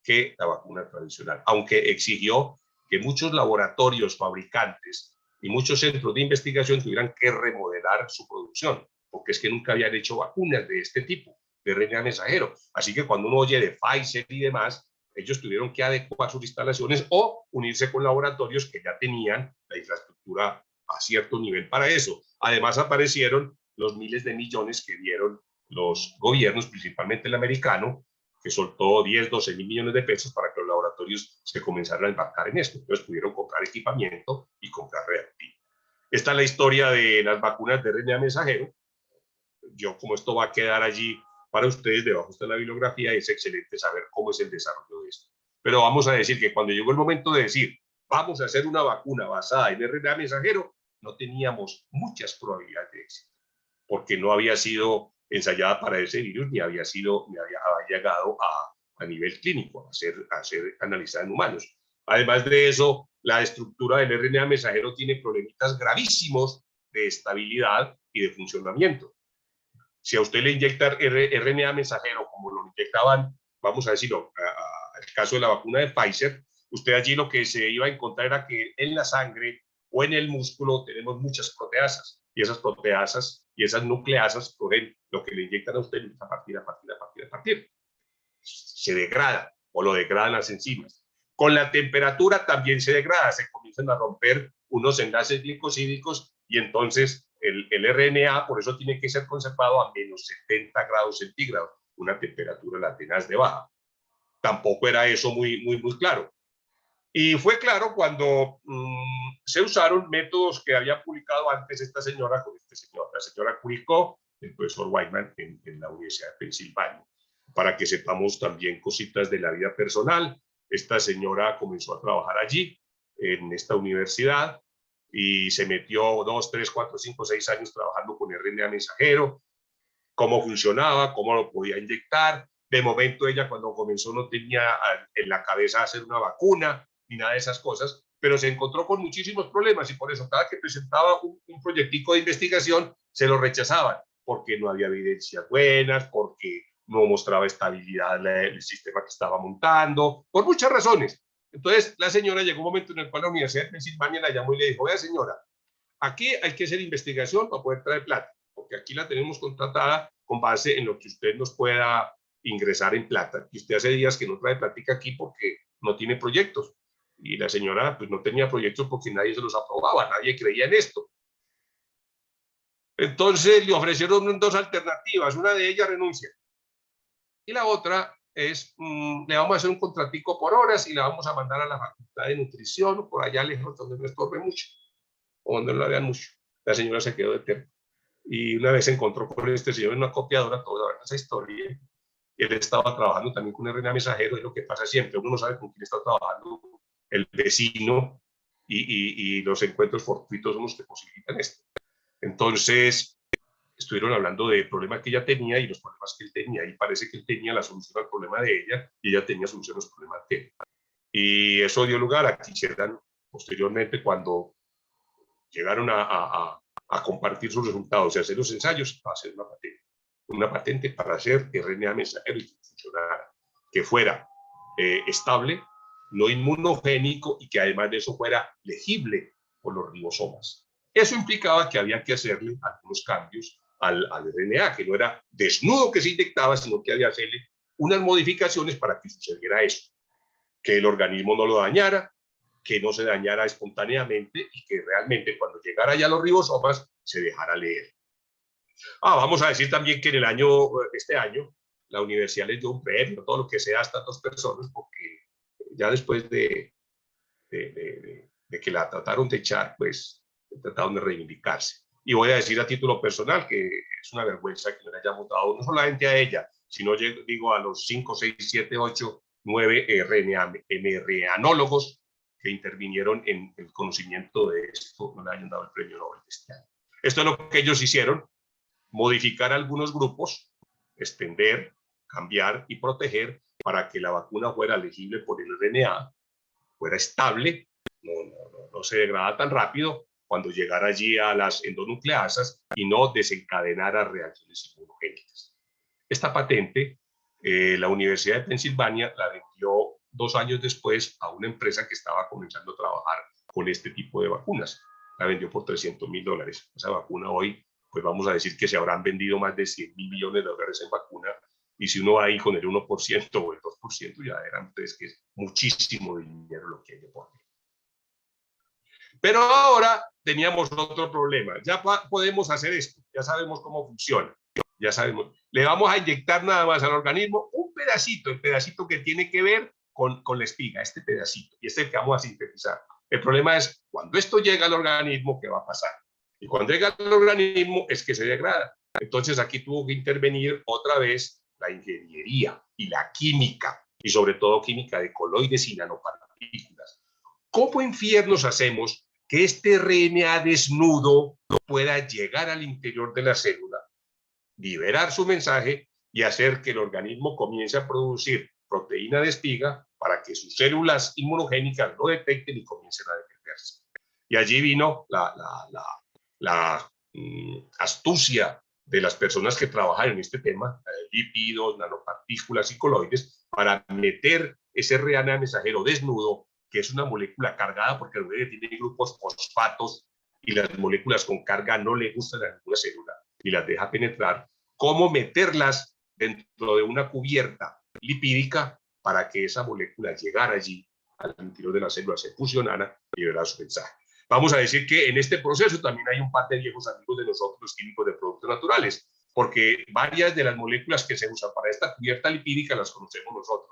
que la vacuna tradicional, aunque exigió que muchos laboratorios, fabricantes y muchos centros de investigación tuvieran que remodelar su producción, porque es que nunca habían hecho vacunas de este tipo, de RNA mensajero. Así que cuando uno oye de Pfizer y demás, ellos tuvieron que adecuar sus instalaciones o unirse con laboratorios que ya tenían la infraestructura a cierto nivel para eso. Además aparecieron los miles de millones que dieron los gobiernos, principalmente el americano, que soltó 10, 12 mil millones de pesos para que los laboratorios se comenzaran a embarcar en esto. Entonces pudieron comprar equipamiento y comprar reactivos. Esta es la historia de las vacunas de RNA mensajero. Yo, como esto va a quedar allí para ustedes, debajo está la bibliografía, es excelente saber cómo es el desarrollo de esto. Pero vamos a decir que cuando llegó el momento de decir, vamos a hacer una vacuna basada en RNA mensajero, no teníamos muchas probabilidades de éxito, porque no había sido ensayada para ese virus, ni había llegado a nivel clínico, a ser analizada en humanos. Además de eso, la estructura del RNA mensajero tiene problemitas gravísimos de estabilidad y de funcionamiento. Si a usted le inyecta RNA mensajero, como lo inyectaban, vamos a decirlo, el caso de la vacuna de Pfizer, usted allí lo que se iba a encontrar era que en la sangre o en el músculo tenemos muchas proteasas, y esas proteasas y esas nucleasas cogen lo que le inyectan a usted a partir. Se degrada o lo degradan las enzimas. Con la temperatura también se degrada, se comienzan a romper unos enlaces glicosídicos y entonces el RNA por eso tiene que ser conservado a menos 70 grados centígrados, una temperatura la tenaz de baja. Tampoco era eso muy claro. Y fue claro cuando se usaron métodos que había publicado antes esta señora con este señor. La señora publicó, el profesor Whiteman, en la Universidad de Pensilvania, para que sepamos también cositas de la vida personal. Esta señora comenzó a trabajar allí, en esta universidad, y se metió 2, 3, 4, 5, 6 años trabajando con RNA mensajero, cómo funcionaba, cómo lo podía inyectar. De momento ella cuando comenzó no tenía en la cabeza hacer una vacuna, ni nada de esas cosas, pero se encontró con muchísimos problemas y por eso cada que presentaba un proyectico de investigación se lo rechazaban, porque no había evidencias buenas, porque no mostraba estabilidad el sistema que estaba montando, por muchas razones. Entonces la señora llegó un momento en el cual la Universidad de Pensilvania la llamó y le dijo, vea señora, aquí hay que hacer investigación para poder traer plata, porque aquí la tenemos contratada con base en lo que usted nos pueda ingresar en plata. Y usted hace días que no trae plática aquí porque no tiene proyectos. Y la señora pues no tenía proyectos porque nadie se los aprobaba, nadie creía en esto. Entonces le ofrecieron 2 alternativas, una de ellas renuncia y la otra es, le vamos a hacer un contratico por horas y la vamos a mandar a la facultad de nutrición, por allá lejos, donde no estorbe mucho, o donde no la vean mucho. La señora se quedó de terco. Y una vez se encontró con este señor en una copiadora, toda esa historia, y él estaba trabajando también con RNA mensajero, y lo que pasa siempre, uno no sabe con quién está trabajando el vecino, y los encuentros fortuitos son los que posibilitan esto. Entonces, estuvieron hablando del problema que ella tenía y los problemas que él tenía, y parece que él tenía la solución al problema de ella, y ella tenía solución a los problemas de él. Y eso dio lugar a que hicieran posteriormente, cuando llegaron a compartir sus resultados y hacer los ensayos, a hacer una patente para hacer RNA mensajero y que funcionara, que fuera estable, no inmunogénico, y que además de eso fuera legible por los ribosomas. Eso implicaba que había que hacerle algunos cambios al RNA, que no era desnudo que se inyectaba, sino que había que hacerle unas modificaciones para que sucediera eso, que el organismo no lo dañara, que no se dañara espontáneamente, y que realmente cuando llegara ya a los ribosomas se dejara leer. Vamos a decir también que en este año, la universidad les dio un premio, todo lo que sea, a estas dos personas, porque ya después de que la trataron de echar, pues trataron de reivindicarse. Y voy a decir a título personal que es una vergüenza que no le hayamos dado no solamente a ella, sino digo a los 5, 6, 7, 8, 9 mRNAnólogos que intervinieron en el conocimiento de esto, no le hayan dado el premio Nobel de este año. Esto es lo que ellos hicieron: modificar algunos grupos, extender, cambiar y proteger para que la vacuna fuera legible por el RNA, fuera estable, no se degrada tan rápido cuando llegara allí a las endonucleasas y no desencadenara reacciones inmunogénicas. Esta patente, la Universidad de Pensilvania la vendió 2 años después a una empresa que estaba comenzando a trabajar con este tipo de vacunas. La vendió por $300.000. Esa vacuna hoy, pues vamos a decir que se habrán vendido más de $100.000 millones en vacuna, y si uno va ahí con el 1% o el 2%, ya eran, pues, que es muchísimo dinero lo que hay de por medio. Pero ahora teníamos otro problema. Ya podemos hacer esto, ya sabemos cómo funciona, ya sabemos. Le vamos a inyectar nada más al organismo un pedacito, el pedacito que tiene que ver con la espiga, este pedacito, y este es el que vamos a sintetizar. El problema es, cuando esto llega al organismo, ¿qué va a pasar? Y cuando llega al organismo es que se degrada. Entonces aquí tuvo que intervenir otra vez la ingeniería y la química, y sobre todo química de coloides y nanopartículas. ¿Cómo infiernos hacemos que este RNA desnudo pueda llegar al interior de la célula, liberar su mensaje y hacer que el organismo comience a producir proteína de espiga para que sus células inmunogénicas lo detecten y comiencen a defenderse? Y allí vino la astucia de las personas que trabajan en este tema, lípidos, nanopartículas y coloides, para meter ese RNA mensajero desnudo, que es una molécula cargada, porque el RNA tiene grupos fosfatos y las moléculas con carga no le gustan a ninguna célula y las deja penetrar. ¿Cómo meterlas dentro de una cubierta lipídica para que esa molécula llegara allí al interior de la célula, se fusionara y liberara su mensaje? Vamos a decir que en este proceso también hay un par de viejos amigos de nosotros, los químicos de productos naturales, porque varias de las moléculas que se usan para esta cubierta lipídica las conocemos nosotros.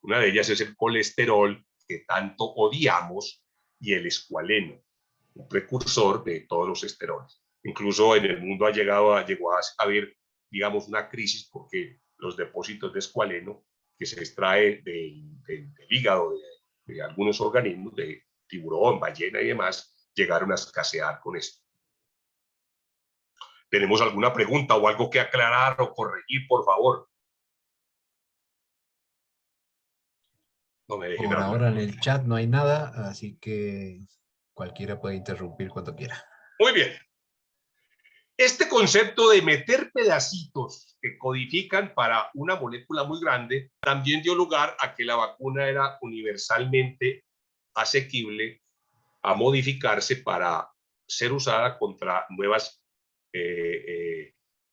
Una de ellas es el colesterol, que tanto odiamos, y el escualeno, un precursor de todos los esteroles. Incluso en el mundo llegó a haber, digamos, una crisis porque los depósitos de escualeno que se extrae del hígado de algunos organismos, de tiburón, ballena y demás, llegaron a escasear con esto. ¿Tenemos alguna pregunta o algo que aclarar o corregir, por favor? No me dejen Por hablar. ahora en el chat no hay nada, así que cualquiera puede interrumpir cuando quiera. Muy bien. Este concepto de meter pedacitos que codifican para una molécula muy grande también dio lugar a que la vacuna era universalmente asequible a modificarse para ser usada contra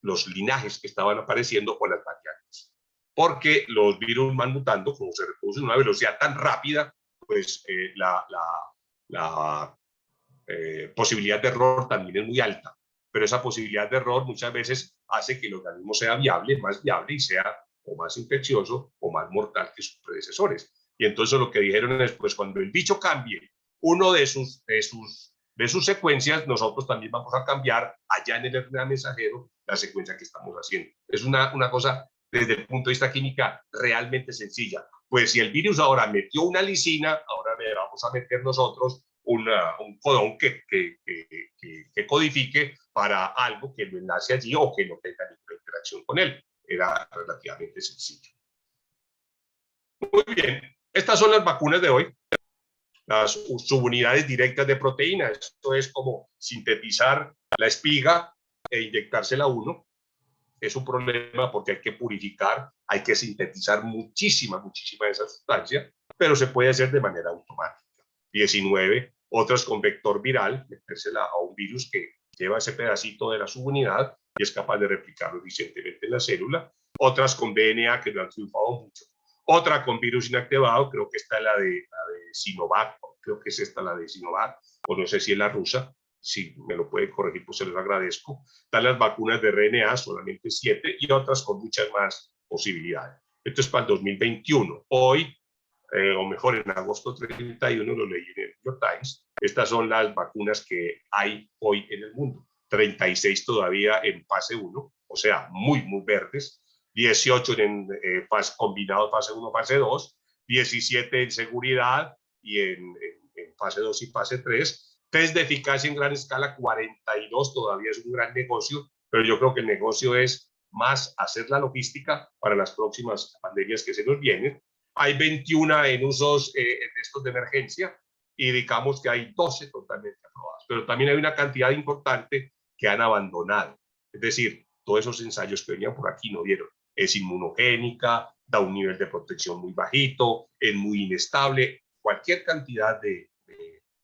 los linajes que estaban apareciendo o las variantes. Porque los virus van mutando, como se reproducen a una velocidad tan rápida, pues la posibilidad de error también es muy alta. Pero esa posibilidad de error muchas veces hace que el organismo sea viable, más viable, y sea o más infeccioso o más mortal que sus predecesores. Y entonces lo que dijeron es, pues cuando el bicho cambie uno de sus secuencias, nosotros también vamos a cambiar allá en el RNA mensajero la secuencia que estamos haciendo. Es una cosa desde el punto de vista química realmente sencilla. Pues si el virus ahora metió una lisina, ahora le vamos a meter nosotros un codón que codifique para algo que lo enlace allí o que no tenga ninguna interacción con él. Era relativamente sencillo. Muy bien, estas son las vacunas de hoy. Las subunidades directas de proteína. Esto es como sintetizar la espiga e inyectársela a uno. Es un problema porque hay que purificar, hay que sintetizar muchísima de esa sustancia, pero se puede hacer de manera automática. 19, otras con vector viral, metérsela a un virus que lleva ese pedacito de la subunidad y es capaz de replicarlo eficientemente en la célula. Otras con DNA, que lo han triunfado mucho. Otra con virus inactivado, creo que esta es la de Sinovac, creo que es esta la de Sinovac, o no sé si es la rusa. Si me lo pueden corregir, pues se los agradezco. Están las vacunas de RNA, solamente 7, y otras con muchas más posibilidades. Esto es para el 2021. Hoy, o mejor, en agosto 31, lo leí en el New York Times, estas son las vacunas que hay hoy en el mundo. 36 todavía en fase 1, o sea, muy verdes. 18 en fase combinado, fase 1, fase 2. 17 en seguridad y en fase 2 y fase 3. Test de eficacia en gran escala, 42, todavía es un gran negocio, pero yo creo que el negocio es más hacer la logística para las próximas pandemias que se nos vienen. Hay 21 en usos en estos de emergencia y digamos que hay 12 totalmente aprobados, pero también hay una cantidad importante que han abandonado. Es decir, todos esos ensayos que venían por aquí no dieron. Es inmunogénica, da un nivel de protección muy bajito, es muy inestable, cualquier cantidad de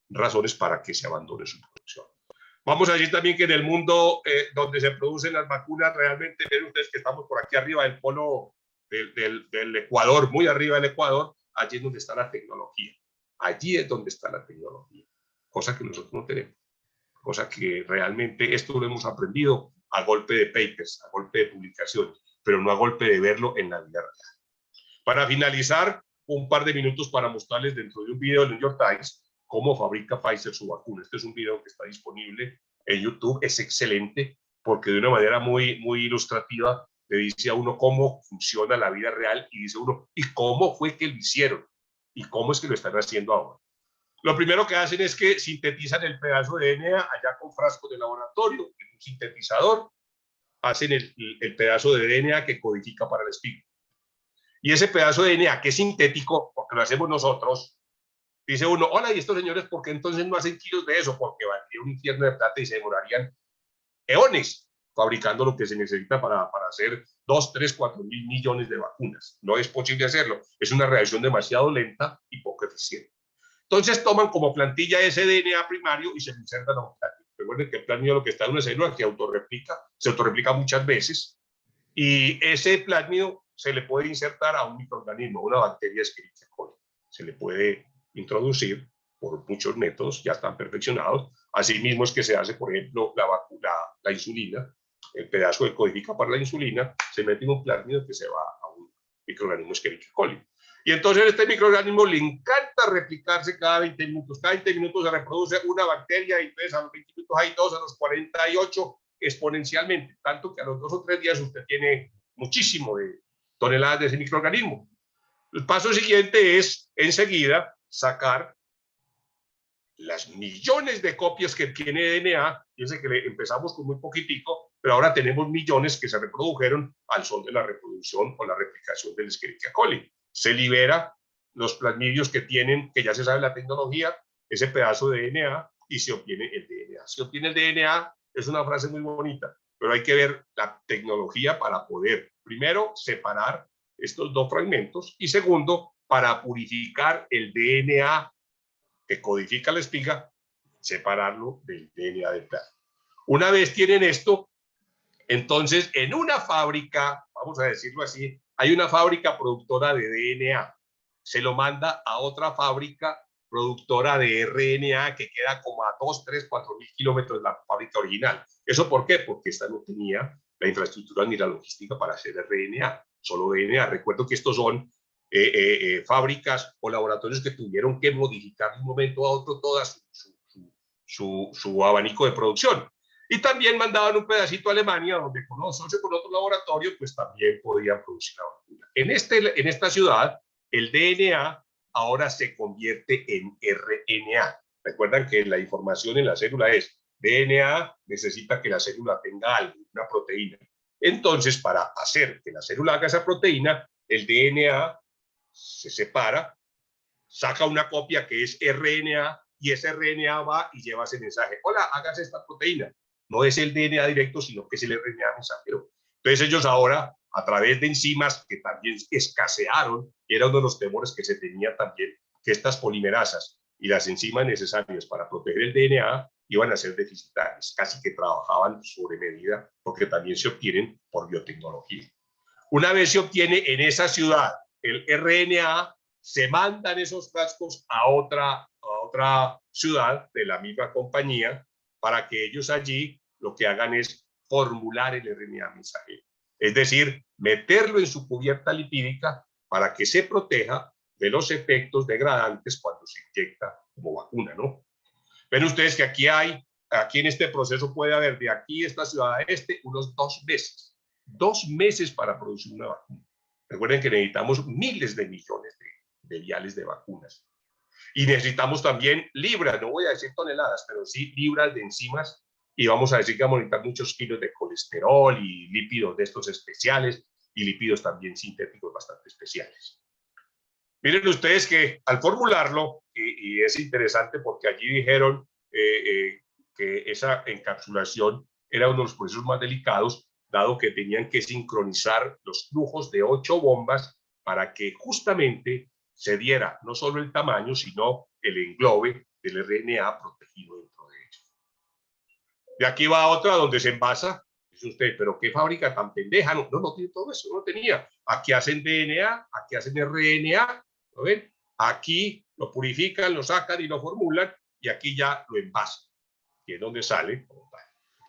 razones para que se abandone su producción. Vamos a decir también que en el mundo donde se producen las vacunas, realmente ven ustedes que estamos por aquí arriba del polo del Ecuador, muy arriba del Ecuador, allí es donde está la tecnología. Allí es donde está la tecnología, cosa que nosotros no tenemos, cosa que realmente esto lo hemos aprendido a golpe de papers, a golpe de publicaciones, pero no a golpe de verlo en la vida real. Para finalizar, un par de minutos para mostrarles dentro de un video del New York Times cómo fabrica Pfizer su vacuna. Este es un video que está disponible en YouTube, es excelente porque de una manera muy ilustrativa le dice a uno cómo funciona la vida real y dice uno, ¿y cómo fue que lo hicieron? ¿Y cómo es que lo están haciendo ahora? Lo primero que hacen es que sintetizan el pedazo de DNA allá con frascos de laboratorio, en un sintetizador, hacen el pedazo de DNA que codifica para el espiga. Y ese pedazo de DNA que es sintético, porque lo hacemos nosotros, dice uno, hola, ¿y estos señores por qué entonces no hacen kilos de eso? Porque valdría un infierno de plata y se demorarían eones fabricando lo que se necesita para hacer 2, 3, 4 mil millones de vacunas. No es posible hacerlo. Es una reacción demasiado lenta y poco eficiente. Entonces toman como plantilla ese DNA primario y se lo insertan a un plásmido. Recuerden que el plásmido lo que está en una célula que se autorreplica muchas veces y ese plásmido se le puede insertar a un microorganismo, una bacteria Escherichia coli. Se le puede introducir por muchos métodos, ya están perfeccionados. Asimismo es que se hace, por ejemplo, la insulina, el pedazo que codifica para la insulina, se mete en un plásmido que se va a un microorganismo Escherichia coli. Y entonces a este microorganismo le encanta replicarse cada 20 minutos. Cada 20 minutos se reproduce una bacteria y entonces a los 20 minutos hay 2, a los 48 exponencialmente. Tanto que a los 2 o 3 días usted tiene muchísimo de toneladas de ese microorganismo. El paso siguiente es enseguida sacar las millones de copias que tiene DNA. Fíjense que empezamos con muy poquitico, pero ahora tenemos millones que se reprodujeron al son de la reproducción o la replicación del Escherichia coli. Se libera los plasmidios que tienen, que ya se sabe la tecnología, ese pedazo de DNA y se obtiene el DNA. Se obtiene el DNA, es una frase muy bonita, pero hay que ver la tecnología para poder, primero, separar estos dos fragmentos y segundo, para purificar el DNA que codifica la espiga, separarlo del DNA del plasma. Una vez tienen esto, entonces en una fábrica, vamos a decirlo así, hay una fábrica productora de DNA, se lo manda a otra fábrica productora de RNA que queda como a 2, 3, 4 mil kilómetros de la fábrica original. ¿Eso por qué? Porque esta no tenía la infraestructura ni la logística para hacer RNA, solo DNA. Recuerdo que estos son fábricas o laboratorios que tuvieron que modificar de un momento a otro toda su abanico de producción. Y también mandaban un pedacito a Alemania, donde con socio con otro laboratorio, pues también podían producir la vacuna. En esta ciudad, el DNA ahora se convierte en RNA. Recuerdan que la información en la célula es DNA, necesita que la célula tenga algo, una proteína. Entonces, para hacer que la célula haga esa proteína, el DNA se separa, saca una copia que es RNA, y ese RNA va y lleva ese mensaje. Hola, hágase esta proteína. No es el DNA directo, sino que es el RNA mensajero. Entonces ellos ahora, a través de enzimas que también escasearon, y era uno de los temores que se tenía también, que estas polimerasas y las enzimas necesarias para proteger el DNA iban a ser deficitarias, casi que trabajaban sobre medida, porque también se obtienen por biotecnología. Una vez se obtiene en esa ciudad el RNA, se mandan esos frascos a otra ciudad de la misma compañía para que ellos allí lo que hagan es formular el RNA mensajero. Es decir, meterlo en su cubierta lipídica para que se proteja de los efectos degradantes cuando se inyecta como vacuna, ¿no? Ven ustedes que aquí en este proceso puede haber de aquí a esta ciudad a unos 2 meses. 2 meses para producir una vacuna. Recuerden que necesitamos miles de millones de viales de vacunas. Y necesitamos también libras, no voy a decir toneladas, pero sí libras de enzimas, y vamos a decir que vamos a necesitar muchos kilos de colesterol y lípidos de estos especiales, y lípidos también sintéticos bastante especiales. Miren ustedes que al formularlo, y es interesante porque allí dijeron que esa encapsulación era uno de los procesos más delicados, dado que tenían que sincronizar los flujos de 8 bombas para que justamente se diera no solo el tamaño, sino el englobe del RNA protegido dentro de ellos. De aquí va otra donde se envasa. Dice usted, pero qué fábrica tan pendeja. No tiene todo eso, no tenía. Aquí hacen DNA, aquí hacen RNA, ¿lo ven? Aquí lo purifican, lo sacan y lo formulan, y aquí ya lo envasan, que es donde sale.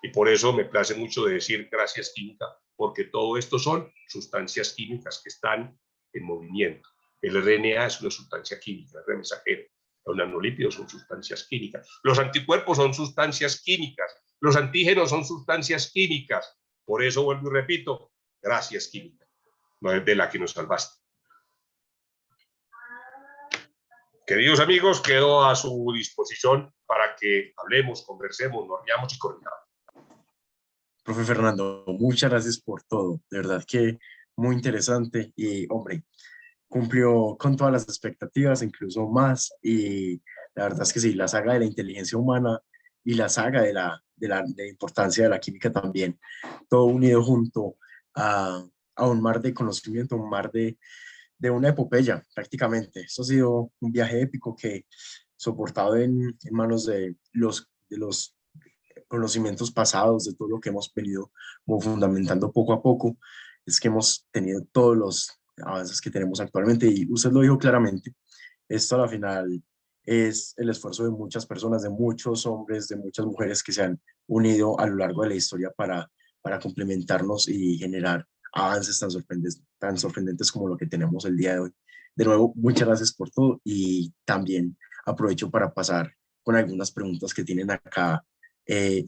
Y por eso me place mucho decir gracias química, porque todo esto son sustancias químicas que están en movimiento. El RNA es una sustancia química, el mensajero. Los nanolípidos son sustancias químicas. Los anticuerpos son sustancias químicas. Los antígenos son sustancias químicas. Por eso vuelvo y repito, gracias química, no es de la que nos salvaste. Queridos amigos, quedo a su disposición para que hablemos, conversemos, nos riamos y corrijamos. Profe Fernando, muchas gracias por todo. De verdad que muy interesante y, hombre, cumplió con todas las expectativas, incluso más. Y la verdad es que sí, la saga de la inteligencia humana y la saga de la importancia de la química también, todo unido junto a un mar de conocimiento, un mar de una epopeya prácticamente. Esto ha sido un viaje épico que, soportado en manos de los conocimientos pasados, de todo lo que hemos venido como fundamentando poco a poco, es que hemos tenido todos los avances que tenemos actualmente. Y usted lo dijo claramente, esto a la final es el esfuerzo de muchas personas, de muchos hombres, de muchas mujeres que se han unido a lo largo de la historia para complementarnos y generar avances tan sorprendentes como lo que tenemos el día de hoy. De nuevo, muchas gracias por todo, y también aprovecho para pasar con algunas preguntas que tienen acá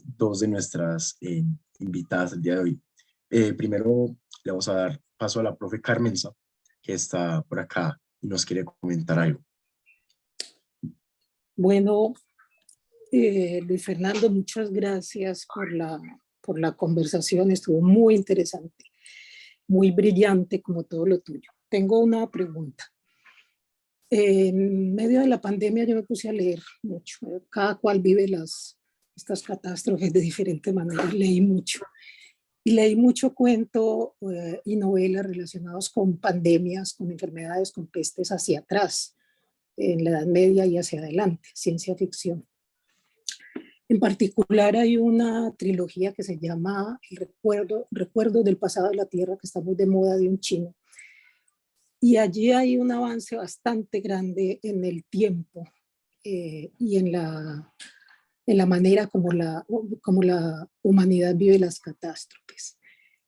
dos de nuestras invitadas el día de hoy. Primero le vamos a dar paso a la profe Carmenza, que está por acá y nos quiere comentar algo. Bueno, Luis Fernando, muchas gracias por la conversación. Estuvo muy interesante, muy brillante como todo lo tuyo. Tengo una pregunta. En medio de la pandemia yo me puse a leer mucho. Cada cual vive estas catástrofes de diferente manera. Leí mucho. Y leí mucho cuento y novelas relacionados con pandemias, con enfermedades, con pestes hacia atrás, en la Edad Media y hacia adelante, ciencia ficción. En particular hay una trilogía que se llama El recuerdo del pasado de la Tierra, que está muy de moda, de un chino. Y allí hay un avance bastante grande en el tiempo y en la manera como la humanidad vive las catástrofes.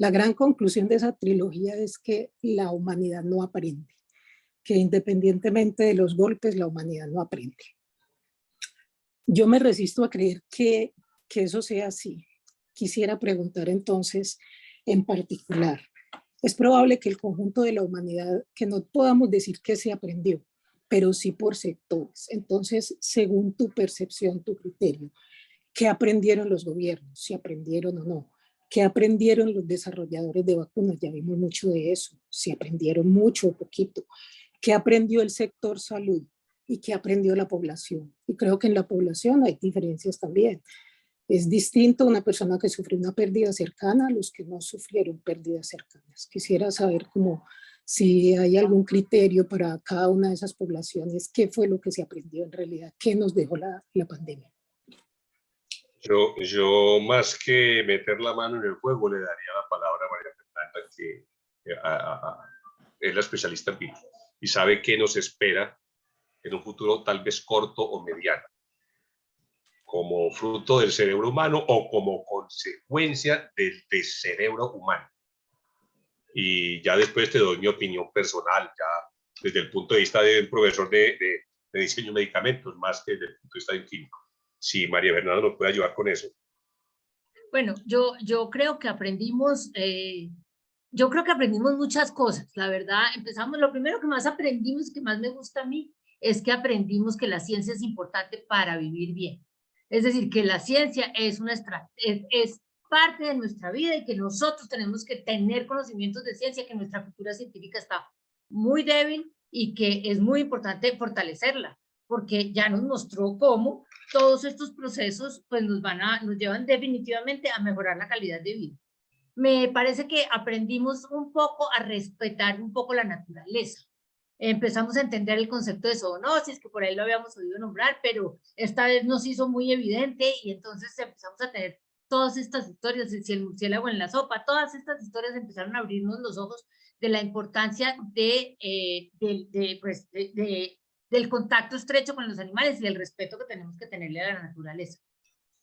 La gran conclusión de esa trilogía es que la humanidad no aprende, que independientemente de los golpes, la humanidad no aprende. Yo me resisto a creer que eso sea así. Quisiera preguntar entonces, en particular, es probable que el conjunto de la humanidad, que no podamos decir que se aprendió, pero sí por sectores. Entonces, según tu percepción, tu criterio, ¿qué aprendieron los gobiernos? Si aprendieron o no. ¿Qué aprendieron los desarrolladores de vacunas? Ya vimos mucho de eso. Si aprendieron mucho o poquito. ¿Qué aprendió el sector salud? ¿Y qué aprendió la población? Y creo que en la población hay diferencias también. Es distinto una persona que sufrió una pérdida cercana a los que no sufrieron pérdidas cercanas. Quisiera saber cómo, si hay algún criterio para cada una de esas poblaciones, qué fue lo que se aprendió en realidad, qué nos dejó la pandemia. Yo más que meter la mano en el fuego, le daría la palabra a María Fernanda, que es la especialista en virus y sabe qué nos espera en un futuro tal vez corto o mediano, como fruto del cerebro humano o como consecuencia del cerebro humano. Y ya después te doy mi opinión personal, ya desde el punto de vista de un profesor de diseño de medicamentos, más que desde el punto de vista de un químico. Si María Fernanda nos puede ayudar con eso. Bueno, yo creo que aprendimos, muchas cosas, la verdad. Empezamos, lo primero que más aprendimos, que más me gusta a mí, es que aprendimos que la ciencia es importante para vivir bien. Es decir, que la ciencia es parte de nuestra vida y que nosotros tenemos que tener conocimientos de ciencia, que nuestra cultura científica está muy débil y que es muy importante fortalecerla, porque ya nos mostró cómo todos estos procesos pues nos llevan definitivamente a mejorar la calidad de vida. Me parece que aprendimos un poco a respetar un poco la naturaleza. Empezamos a entender el concepto de zoonosis, que por ahí lo habíamos oído nombrar, pero esta vez nos hizo muy evidente y entonces empezamos a tener todas estas historias, si el murciélago en la sopa, todas estas historias empezaron a abrirnos los ojos de la importancia del contacto estrecho con los animales y del respeto que tenemos que tenerle a la naturaleza.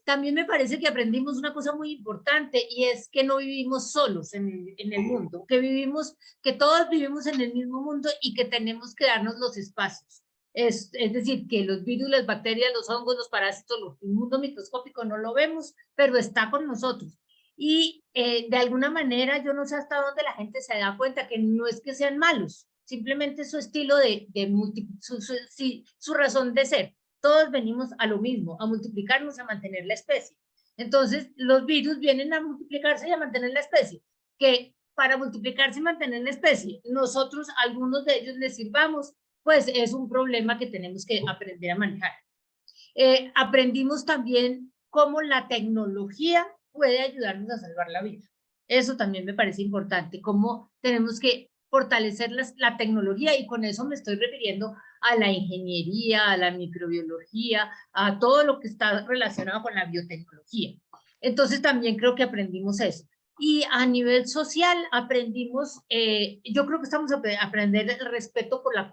También me parece que aprendimos una cosa muy importante y es que no vivimos solos en el mundo, que todos vivimos en el mismo mundo y que tenemos que darnos los espacios. Es decir, que los virus, las bacterias, los hongos, los parásitos, el mundo microscópico no lo vemos, pero está con nosotros. Y de alguna manera, yo no sé hasta dónde la gente se da cuenta que no es que sean malos, simplemente su estilo su razón de ser. Todos venimos a lo mismo, a multiplicarnos, a mantener la especie. Entonces, los virus vienen a multiplicarse y a mantener la especie. Que para multiplicarse y mantener la especie, nosotros, algunos de ellos les sirvamos, pues es un problema que tenemos que aprender a manejar. Aprendimos también cómo la tecnología puede ayudarnos a salvar la vida. Eso también me parece importante, cómo tenemos que fortalecer la tecnología, y con eso me estoy refiriendo a la ingeniería, a la microbiología, a todo lo que está relacionado con la biotecnología. Entonces también creo que aprendimos eso. Y a nivel social aprendimos, yo creo que estamos aprendiendo el respeto por la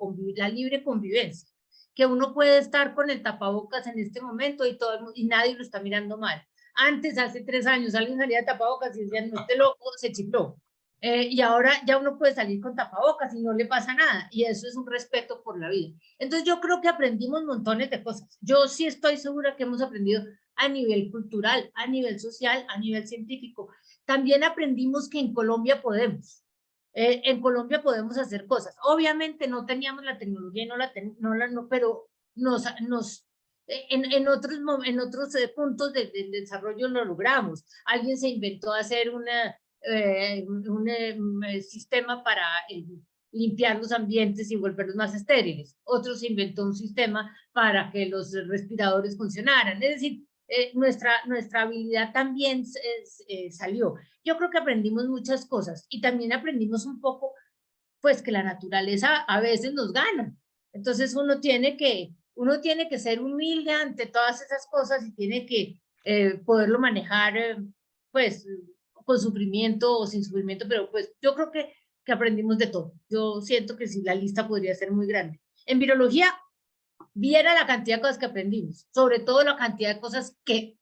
libre convivencia, que uno puede estar con el tapabocas en este momento y nadie lo está mirando mal. Antes, hace 3 años, alguien salía de tapabocas y decían, no, este loco se chifló. Y ahora ya uno puede salir con tapabocas y no le pasa nada, y eso es un respeto por la vida. Entonces yo creo que aprendimos montones de cosas. Yo sí estoy segura que hemos aprendido a nivel cultural, a nivel social, a nivel científico. También aprendimos que en Colombia podemos. En Colombia podemos hacer cosas. Obviamente no teníamos la tecnología, pero en otros puntos del desarrollo lo logramos. Alguien se inventó hacer un sistema para limpiar los ambientes y volverlos más estériles. Otros inventó un sistema para que los respiradores funcionaran. Es decir, nuestra habilidad también salió. Yo creo que aprendimos muchas cosas y también aprendimos un poco, pues, que la naturaleza a veces nos gana. Entonces uno tiene que ser humilde ante todas esas cosas y tiene que poderlo manejar, pues, con sufrimiento o sin sufrimiento, pero pues yo creo que aprendimos de todo. Yo siento que sí, la lista podría ser muy grande. En virología, viera la cantidad de cosas que aprendimos, sobre todo la cantidad de cosas que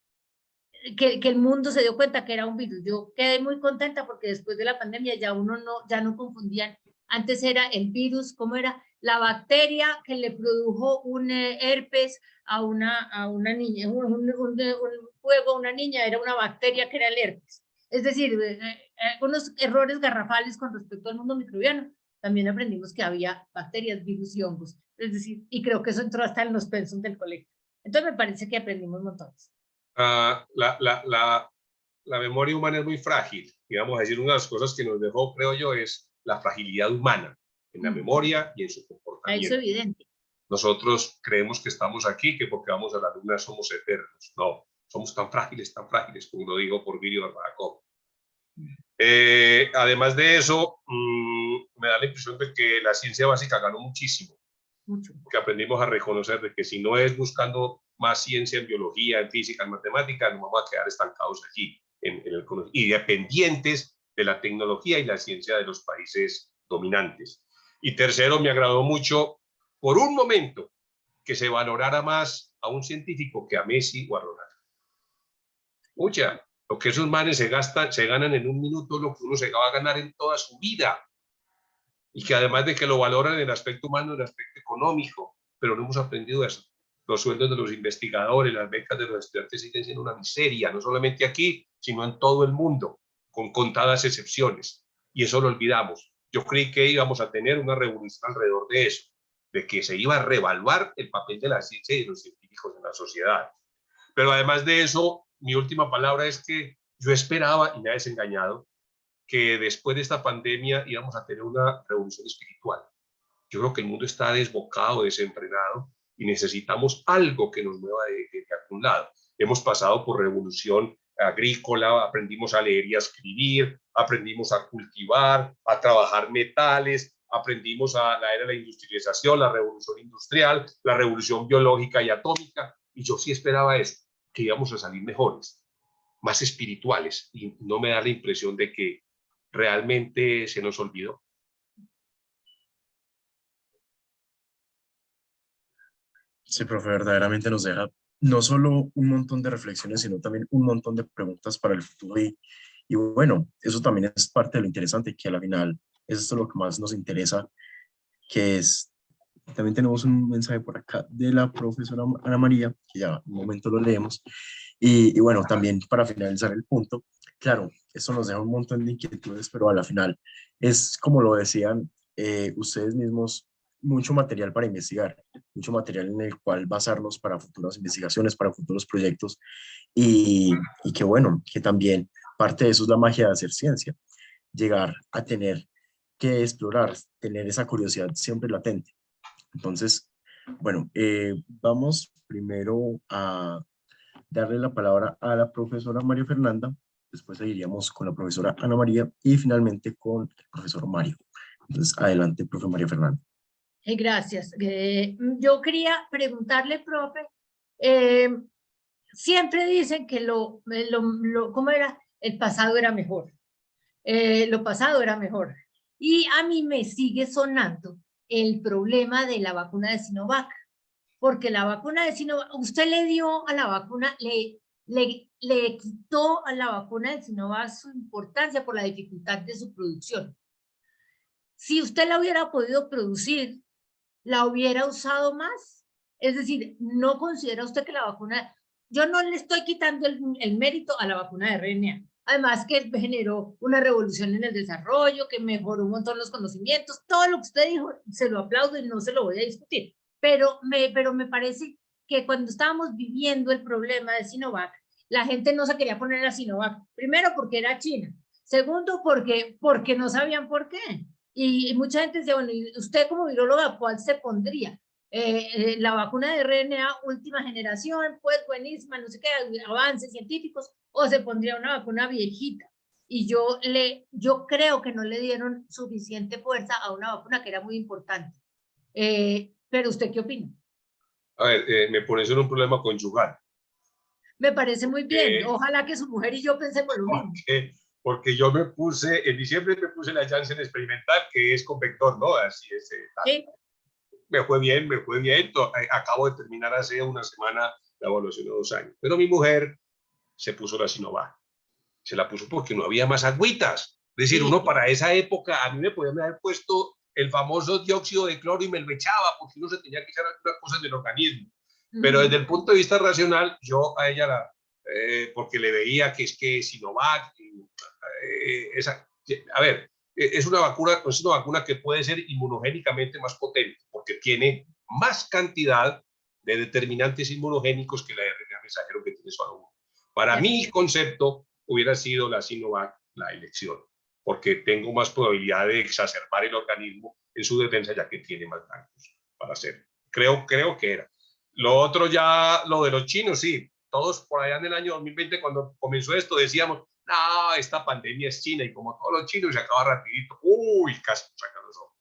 que el mundo se dio cuenta que era un virus. Yo quedé muy contenta porque después de la pandemia ya no confundían. Antes era el virus, ¿cómo era? La bacteria que le produjo un herpes a una niña, un fuego a una niña, era una bacteria que era el herpes. Es decir, algunos errores garrafales con respecto al mundo microbiano. También aprendimos que había bacterias, virus y hongos. Es decir, y creo que eso entró hasta en los pensos del colegio. Entonces me parece que aprendimos montones. La memoria humana es muy frágil. Y vamos a decir, una de las cosas que nos dejó, creo yo, es la fragilidad humana en la memoria y en su comportamiento. Eso es evidente. Nosotros creemos que estamos aquí, que porque vamos a la luna somos eternos. No, somos tan frágiles, como lo dijo Porfirio Barbaracó. Además de eso, me da la impresión de que la ciencia básica ganó muchísimo. Que aprendimos a reconocer de que si no es buscando más ciencia en biología, en física, en matemática, nos vamos a quedar estancados aquí en el conocimiento y dependientes de la tecnología y la ciencia de los países dominantes. Y tercero, me agradó mucho por un momento que se valorara más a un científico que a Messi o a Ronaldo. Mucha, lo que esos manes se ganan en un minuto, lo que uno se va a ganar en toda su vida. Y que además de que lo valoran en el aspecto humano, en el aspecto económico, pero no hemos aprendido eso. Los sueldos de los investigadores, las becas de los estudiantes siguen siendo una miseria, no solamente aquí, sino en todo el mundo, con contadas excepciones. Y eso lo olvidamos. Yo creí que íbamos a tener una revolución alrededor de eso, de que se iba a reevaluar el papel de la ciencia y de los científicos en la sociedad. Pero además de eso, mi última palabra es que yo esperaba, y me ha desengañado, que después de esta pandemia íbamos a tener una revolución espiritual. Yo creo que el mundo está desbocado, desenfrenado, y necesitamos algo que nos mueva de algún lado. Hemos pasado por revolución agrícola, aprendimos a leer y a escribir, aprendimos a cultivar, a trabajar metales, aprendimos a la era de la industrialización, la revolución industrial, la revolución biológica y atómica, y yo sí esperaba eso, que íbamos a salir mejores, más espirituales, y no me da la impresión de que realmente se nos olvidó. Sí, profe, verdaderamente nos deja no solo un montón de reflexiones, sino también un montón de preguntas para el futuro. Y bueno, eso también es parte de lo interesante, que a la final eso es lo que más nos interesa, que es, también tenemos un mensaje por acá de la profesora Ana María, que ya un momento lo leemos. Y bueno, también para finalizar el punto, claro, esto nos deja un montón de inquietudes, pero a la final es, como lo decían ustedes mismos, mucho material para investigar, mucho material en el cual basarnos para futuras investigaciones, para futuros proyectos, y que bueno, que también parte de eso es la magia de hacer ciencia, llegar a tener que explorar, tener esa curiosidad siempre latente. Entonces, bueno, vamos primero a darle la palabra a la profesora María Fernanda, después seguiríamos con la profesora Ana María y finalmente con el profesor Mario. Entonces, adelante, profe María Fernanda. Gracias. Yo quería preguntarle, profe, siempre dicen que ¿cómo era? El pasado era mejor. Lo pasado era mejor. Y a mí me sigue sonando el problema de la vacuna de Sinovac, porque la vacuna de Sinovac, usted le dio a la vacuna, le quitó a la vacuna de Sinovac su importancia por la dificultad de su producción. Si usted la hubiera podido producir, ¿la hubiera usado más? Es decir, ¿no considera usted que la vacuna, yo no le estoy quitando el mérito a la vacuna de RNA, además que generó una revolución en el desarrollo, que mejoró un montón los conocimientos, todo lo que usted dijo, se lo aplaudo y no se lo voy a discutir, pero me parece que cuando estábamos viviendo el problema de Sinovac, la gente no se quería poner a Sinovac, primero porque era China, segundo porque no sabían por qué. Y mucha gente decía, bueno, ¿y usted como viróloga cuál se pondría? La vacuna de RNA última generación, pues buenísima, no sé qué, avances científicos, o se pondría una vacuna viejita. Y yo creo que no le dieron suficiente fuerza a una vacuna que era muy importante. Pero ¿usted qué opina? A ver, me pones en un problema conyugal. Me parece muy bien. Ojalá que su mujer y yo pensemos lo mismo. Porque yo en diciembre me puse la Janssen experimental, que es con vector, ¿no? Así es. ¿Sí? Me fue bien. Acabo de terminar hace una semana la evaluación de 2 años. Pero mi mujer se puso la Sinovac. Se la puso porque no había más agüitas. Es decir, Sí. uno para esa época, a mí me podían haber puesto el famoso dióxido de cloro y me lo echaba porque uno se tenía que echar algunas cosas del organismo. Pero desde el punto de vista racional, yo a ella porque le veía que es que Sinovac, a ver, es una vacuna que puede ser inmunogénicamente más potente porque tiene más cantidad de determinantes inmunogénicos que la RNA mensajero que tiene solo uno. Para mi concepto, hubiera sido la Sinovac la elección, porque tengo más probabilidad de exacerbar el organismo en su defensa, ya que tiene más daños para hacer. Creo que era. Lo otro ya, lo de los chinos, sí. Todos por allá en el año 2020, cuando comenzó esto, decíamos, no, esta pandemia es china, y como todos los chinos se acaba rapidito. Uy, casi sacan los ojos.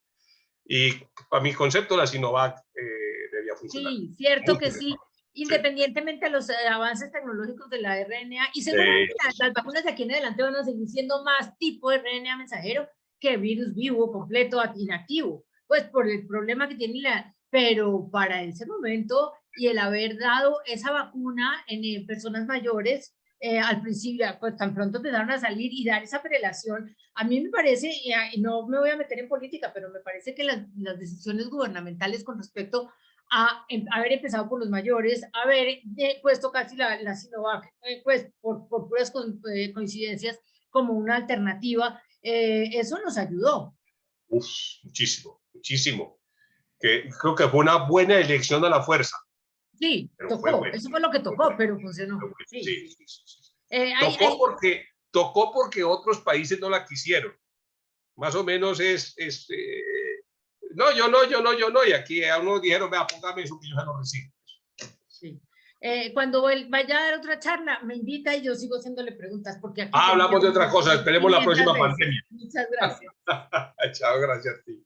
Y para mi concepto, la Sinovac debía funcionar. Sí, cierto que sí. Independientemente de los avances tecnológicos de la RNA, y seguramente las vacunas de aquí en adelante van a seguir siendo más tipo de RNA mensajero que virus vivo, completo, inactivo, pues por el problema que tiene pero para ese momento y el haber dado esa vacuna en personas mayores, al principio, pues tan pronto empezaron a salir y dar esa prelación, a mí me parece, y no me voy a meter en política, pero me parece que las decisiones gubernamentales con respecto a haber empezado por los mayores, haber puesto casi la Sinovac, pues por puras coincidencias, como una alternativa, eso nos ayudó. Uf, muchísimo, muchísimo. Que creo que fue una buena elección a la fuerza. Sí, tocó, bueno. Eso fue lo que tocó, pero funcionó. Sí. Tocó porque otros países no la quisieron. Más o menos no, yo no, y aquí a unos dijeron, vea, póngame eso que yo ya lo recibo. Sí. Cuando vaya a dar otra charla, me invita y yo sigo haciéndole preguntas, porque aquí hablamos de otra cosa, esperemos la próxima pandemia. Muchas gracias. Chao, gracias a ti.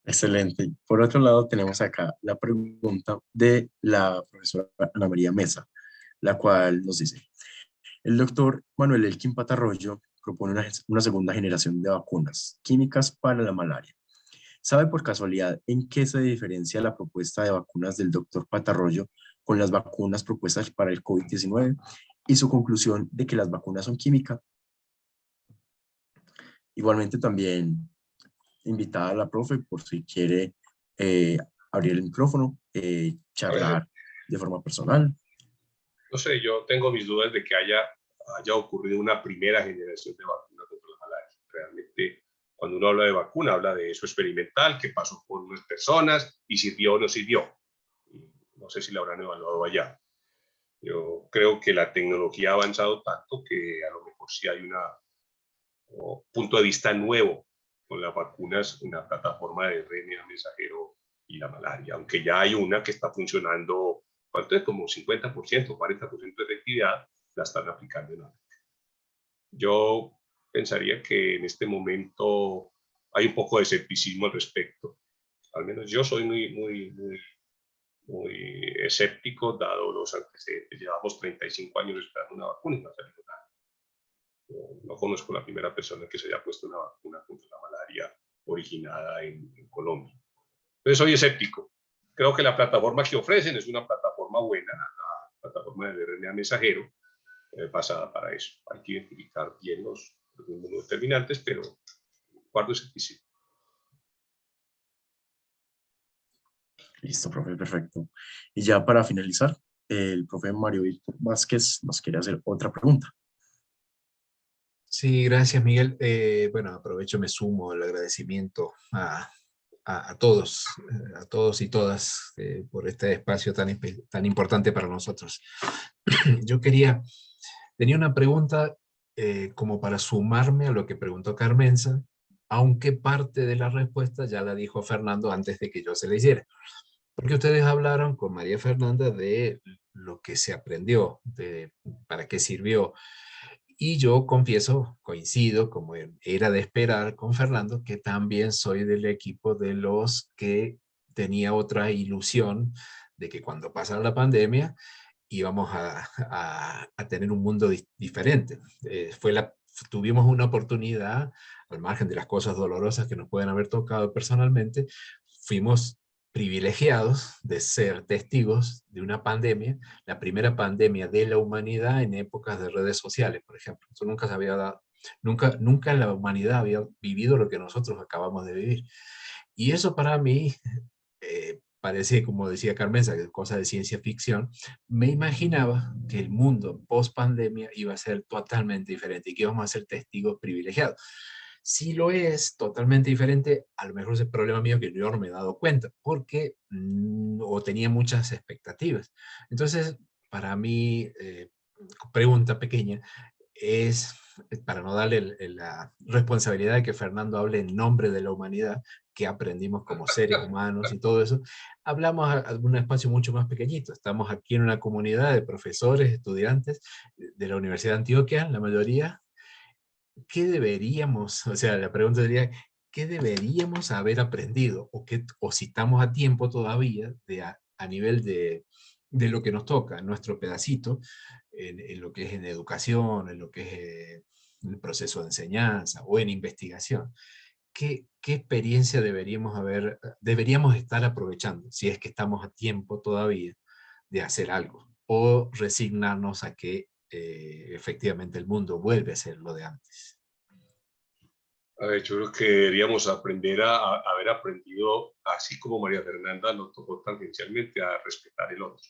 Excelente. Por otro lado, tenemos acá la pregunta de la profesora Ana María Mesa, la cual nos dice, el doctor Manuel Elkin Patarroyo propone una segunda generación de vacunas químicas para la malaria. ¿Sabe por casualidad en qué se diferencia la propuesta de vacunas del doctor Patarroyo con las vacunas propuestas para el COVID-19 y su conclusión de que las vacunas son químicas? Igualmente también invitada a la profe por si quiere abrir el micrófono, charlar de forma personal. No sé, yo tengo mis dudas de que haya ocurrido una primera generación de vacunas contra la malaria. Realmente, cuando uno habla de vacuna, habla de eso experimental que pasó por unas personas y sirvió o no sirvió. No sé si la habrán evaluado allá. Yo creo que la tecnología ha avanzado tanto que a lo mejor sí hay un punto de vista nuevo con las vacunas en la plataforma de RNA mensajero y la malaria, aunque ya hay una que está funcionando, ¿cuánto es? Como 50%, 40% de efectividad, la están aplicando en África. Yo pensaría que en este momento hay un poco de escepticismo al respecto. Al menos yo soy muy escéptico, dado los antecedentes. Llevamos 35 años esperando una vacuna y no ha salido nada. No conozco la primera persona que se haya puesto una vacuna contra la malaria originada en Colombia. Entonces soy escéptico. Creo que la plataforma que ofrecen es una plataforma buena, la plataforma de RNA mensajero, basada para eso. Hay que identificar bien los determinantes, pero guardo escepticismo. Listo, profe, perfecto. Y ya para finalizar, el profe Mario Víctor Vázquez nos quiere hacer otra pregunta. Sí, gracias, Miguel. Bueno, aprovecho, me sumo al agradecimiento a todos y todas por este espacio tan importante para nosotros. Yo tenía una pregunta como para sumarme a lo que preguntó Carmenza, aunque parte de la respuesta ya la dijo Fernando antes de que yo se la hiciera. Porque ustedes hablaron con María Fernanda de lo que se aprendió, de para qué sirvió. Y yo confieso, coincido, como era de esperar con Fernando, que también soy del equipo de los que tenía otra ilusión de que cuando pasara la pandemia íbamos a tener un mundo diferente. Tuvimos una oportunidad, al margen de las cosas dolorosas que nos pueden haber tocado personalmente, fuimos privilegiados de ser testigos de una pandemia, la primera pandemia de la humanidad en épocas de redes sociales, por ejemplo. Eso nunca se había dado, nunca la humanidad había vivido lo que nosotros acabamos de vivir. Y eso para mí parece, como decía Carmenza, que es cosa de ciencia ficción. Me imaginaba que el mundo post pandemia iba a ser totalmente diferente y que íbamos a ser testigos privilegiados. Si lo es totalmente diferente, a lo mejor es el problema mío que yo no me he dado cuenta, porque o tenía muchas expectativas. Entonces, para mí, pregunta pequeña, es, para no darle la responsabilidad de que Fernando hable en nombre de la humanidad, que aprendimos como seres humanos y todo eso, hablamos a un espacio mucho más pequeñito. Estamos aquí en una comunidad de profesores, estudiantes de la Universidad de Antioquia, la mayoría. ¿Qué deberíamos, o sea, la pregunta sería, ¿qué deberíamos haber aprendido? O si estamos a tiempo todavía a nivel de lo que nos toca, nuestro pedacito, en lo que es en educación, en lo que es el proceso de enseñanza o en investigación. ¿Qué experiencia deberíamos estar aprovechando, si es que estamos a tiempo todavía de hacer algo? O resignarnos a que efectivamente el mundo vuelve a ser lo de antes. A ver, yo creo que deberíamos aprender a haber aprendido, así como María Fernanda nos tocó tangencialmente, a respetar el otro.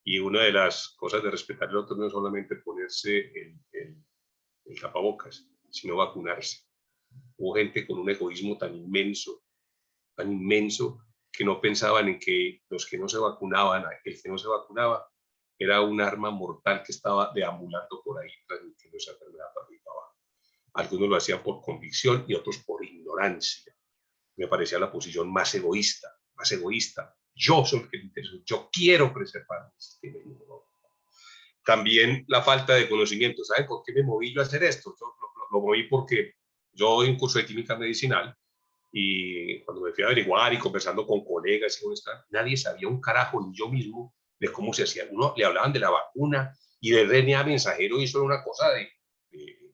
Y una de las cosas de respetar el otro no es solamente ponerse el tapabocas, sino vacunarse. Hubo gente con un egoísmo tan inmenso, que no pensaban en que los que no se vacunaban, el que no se vacunaba, era un arma mortal que estaba deambulando por ahí transmitiendo esa enfermedad para arriba y para abajo. Algunos lo hacían por convicción y otros por ignorancia. Me parecía la posición más egoísta, más egoísta. Yo soy el que me interesa, yo quiero preservar el sistema inmunológico. También la falta de conocimiento. ¿Saben por qué me moví yo a hacer esto? Yo lo moví porque yo doy un curso de química medicinal y cuando me fui a averiguar y conversando con colegas y con esta, nadie sabía un carajo, ni yo mismo, de cómo se hacía. Uno le hablaban de la vacuna y del RNA mensajero y eso era una cosa de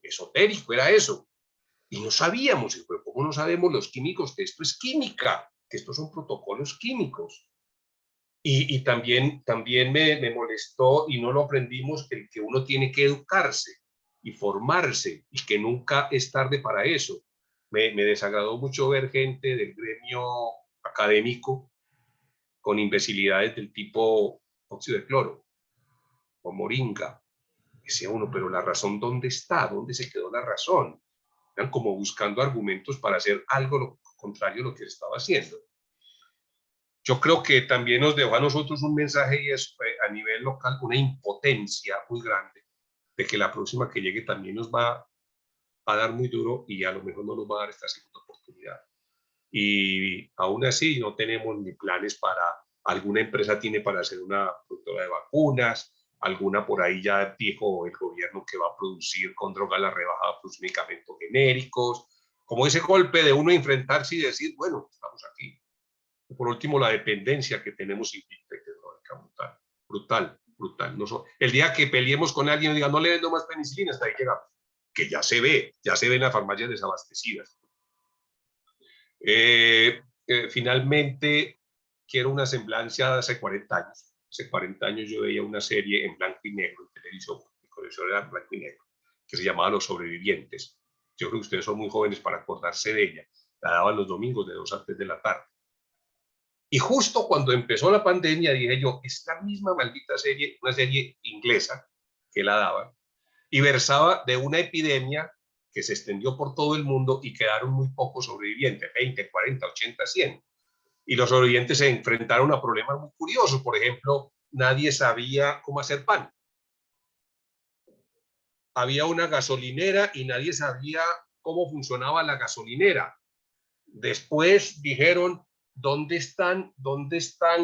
esotérico, era eso. Y no sabíamos, pero ¿cómo no sabemos los químicos que esto es química, que estos son protocolos químicos? Y también me molestó, y no lo aprendimos, el que uno tiene que educarse y formarse, y que nunca es tarde para eso. Me desagradó mucho ver gente del gremio académico con imbecilidades del tipo óxido de cloro o moringa. Decía uno, pero la razón, ¿dónde está? ¿Dónde se quedó la razón? Eran como buscando argumentos para hacer algo lo contrario a lo que estaba haciendo. Yo creo que también nos dejó a nosotros un mensaje, y es a nivel local una impotencia muy grande de que la próxima que llegue también nos va a dar muy duro y a lo mejor no nos va a dar esta segunda oportunidad. Y aún así no tenemos ni planes para, alguna empresa tiene para hacer una productora de vacunas, alguna por ahí ya dijo el gobierno que va a producir con droga la rebajada pues medicamentos genéricos, como ese golpe de uno enfrentarse y decir, bueno, estamos aquí. Por último, la dependencia que tenemos tecnológica, brutal. El día que peleemos con alguien y diga, no le vendo más penicilina, hasta ahí llegamos. Que ya se ve en las farmacias desabastecidas. Finalmente, quiero una semblanza de hace 40 años. Hace 40 años yo veía una serie en blanco y negro en televisión, mi colección era en blanco y negro, que se llamaba Los Sobrevivientes. Yo creo que ustedes son muy jóvenes para acordarse de ella. La daban los domingos de 2 a 3 de la tarde. Y justo cuando empezó la pandemia dije yo, esta misma maldita serie, una serie inglesa que la daban, y versaba de una epidemia que se extendió por todo el mundo y quedaron muy pocos sobrevivientes, 20, 40, 80, 100. Y los sobrevivientes se enfrentaron a problemas muy curiosos. Por ejemplo, nadie sabía cómo hacer pan. Había una gasolinera y nadie sabía cómo funcionaba la gasolinera. Después dijeron, ¿dónde están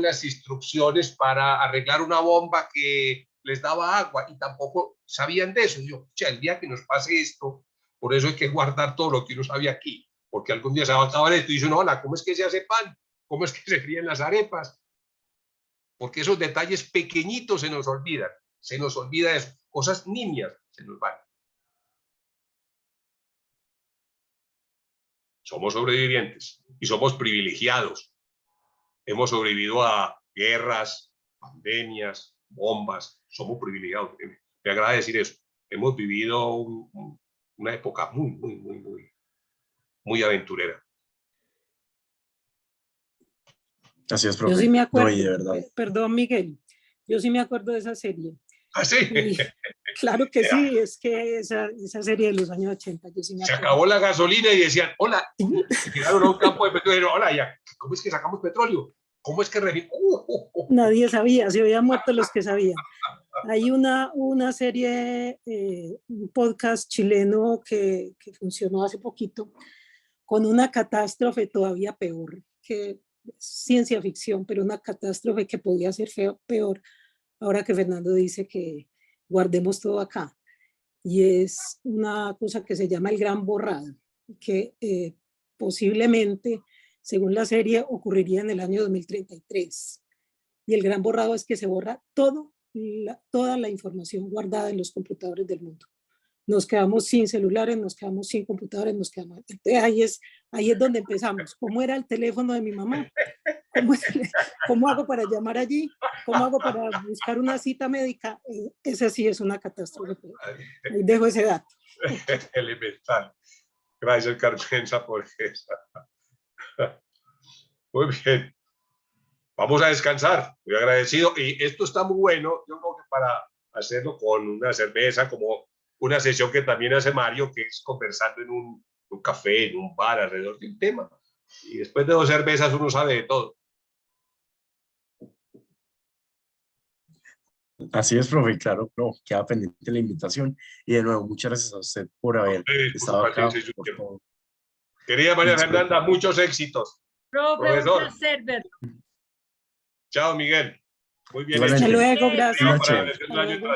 las instrucciones para arreglar una bomba que les daba agua? Y tampoco sabían de eso. Y yo, el día que nos pase esto, por eso hay que guardar todo lo que uno sabía aquí, porque algún día se va a acabar esto y dicen, hola, ¿cómo es que se hace pan? ¿Cómo es que se fríen las arepas? Porque esos detalles pequeñitos se nos olvidan. Se nos olvida eso. Cosas niñas se nos van. Somos sobrevivientes y somos privilegiados. hemos sobrevivido a guerras, pandemias, bombas, somos privilegiados. Me agrada decir eso. Hemos vivido una época muy aventurera. Así es, profe. Yo sí me acuerdo, No, y de verdad. perdón Miguel, yo sí me acuerdo de esa serie. ¿Ah, sí? Y, claro que sí, es que esa serie de los años 80, yo sí me Se acuerdo. acabó la gasolina y decían, hola, llegaron a un campo de petróleo, hola, ya, ¿cómo es que sacamos petróleo? ¿Cómo es que Nadie sabía, se habían muerto los que sabían. Hay una serie, un podcast chileno que funcionó hace poquito, con una catástrofe todavía peor, que ciencia ficción, pero una catástrofe que podía ser peor, ahora que Fernando dice que guardemos todo acá. Y es una cosa que se llama el Gran Borrado, que posiblemente, según la serie, ocurriría en el año 2033. Y el Gran Borrado es que se borra toda la información guardada en los computadores del mundo. Nos quedamos sin celulares, nos quedamos sin computadores, nos quedamos... Entonces ahí es donde empezamos. ¿Cómo era el teléfono de mi mamá? ¿Cómo hago para llamar allí? ¿Cómo hago para buscar una cita médica? Esa sí es una catástrofe. Ahí dejo ese dato. Elemental. Gracias, Carmenza, por eso. Muy bien. Vamos a descansar. Muy agradecido. Y esto está muy bueno. Yo creo que para hacerlo con una cerveza, como una sesión que también hace Mario, que es conversando en un café, en un bar, alrededor de un tema. Y después de 2 cervezas uno sabe de todo. Así es, profe, claro, no, queda pendiente la invitación. Y de nuevo, muchas gracias a usted por haber estado acá. Querida María Fernanda, muchos éxitos. Profe, un placer verlo. Chao, Miguel. Muy bien. Hasta luego, gracias. Hasta luego.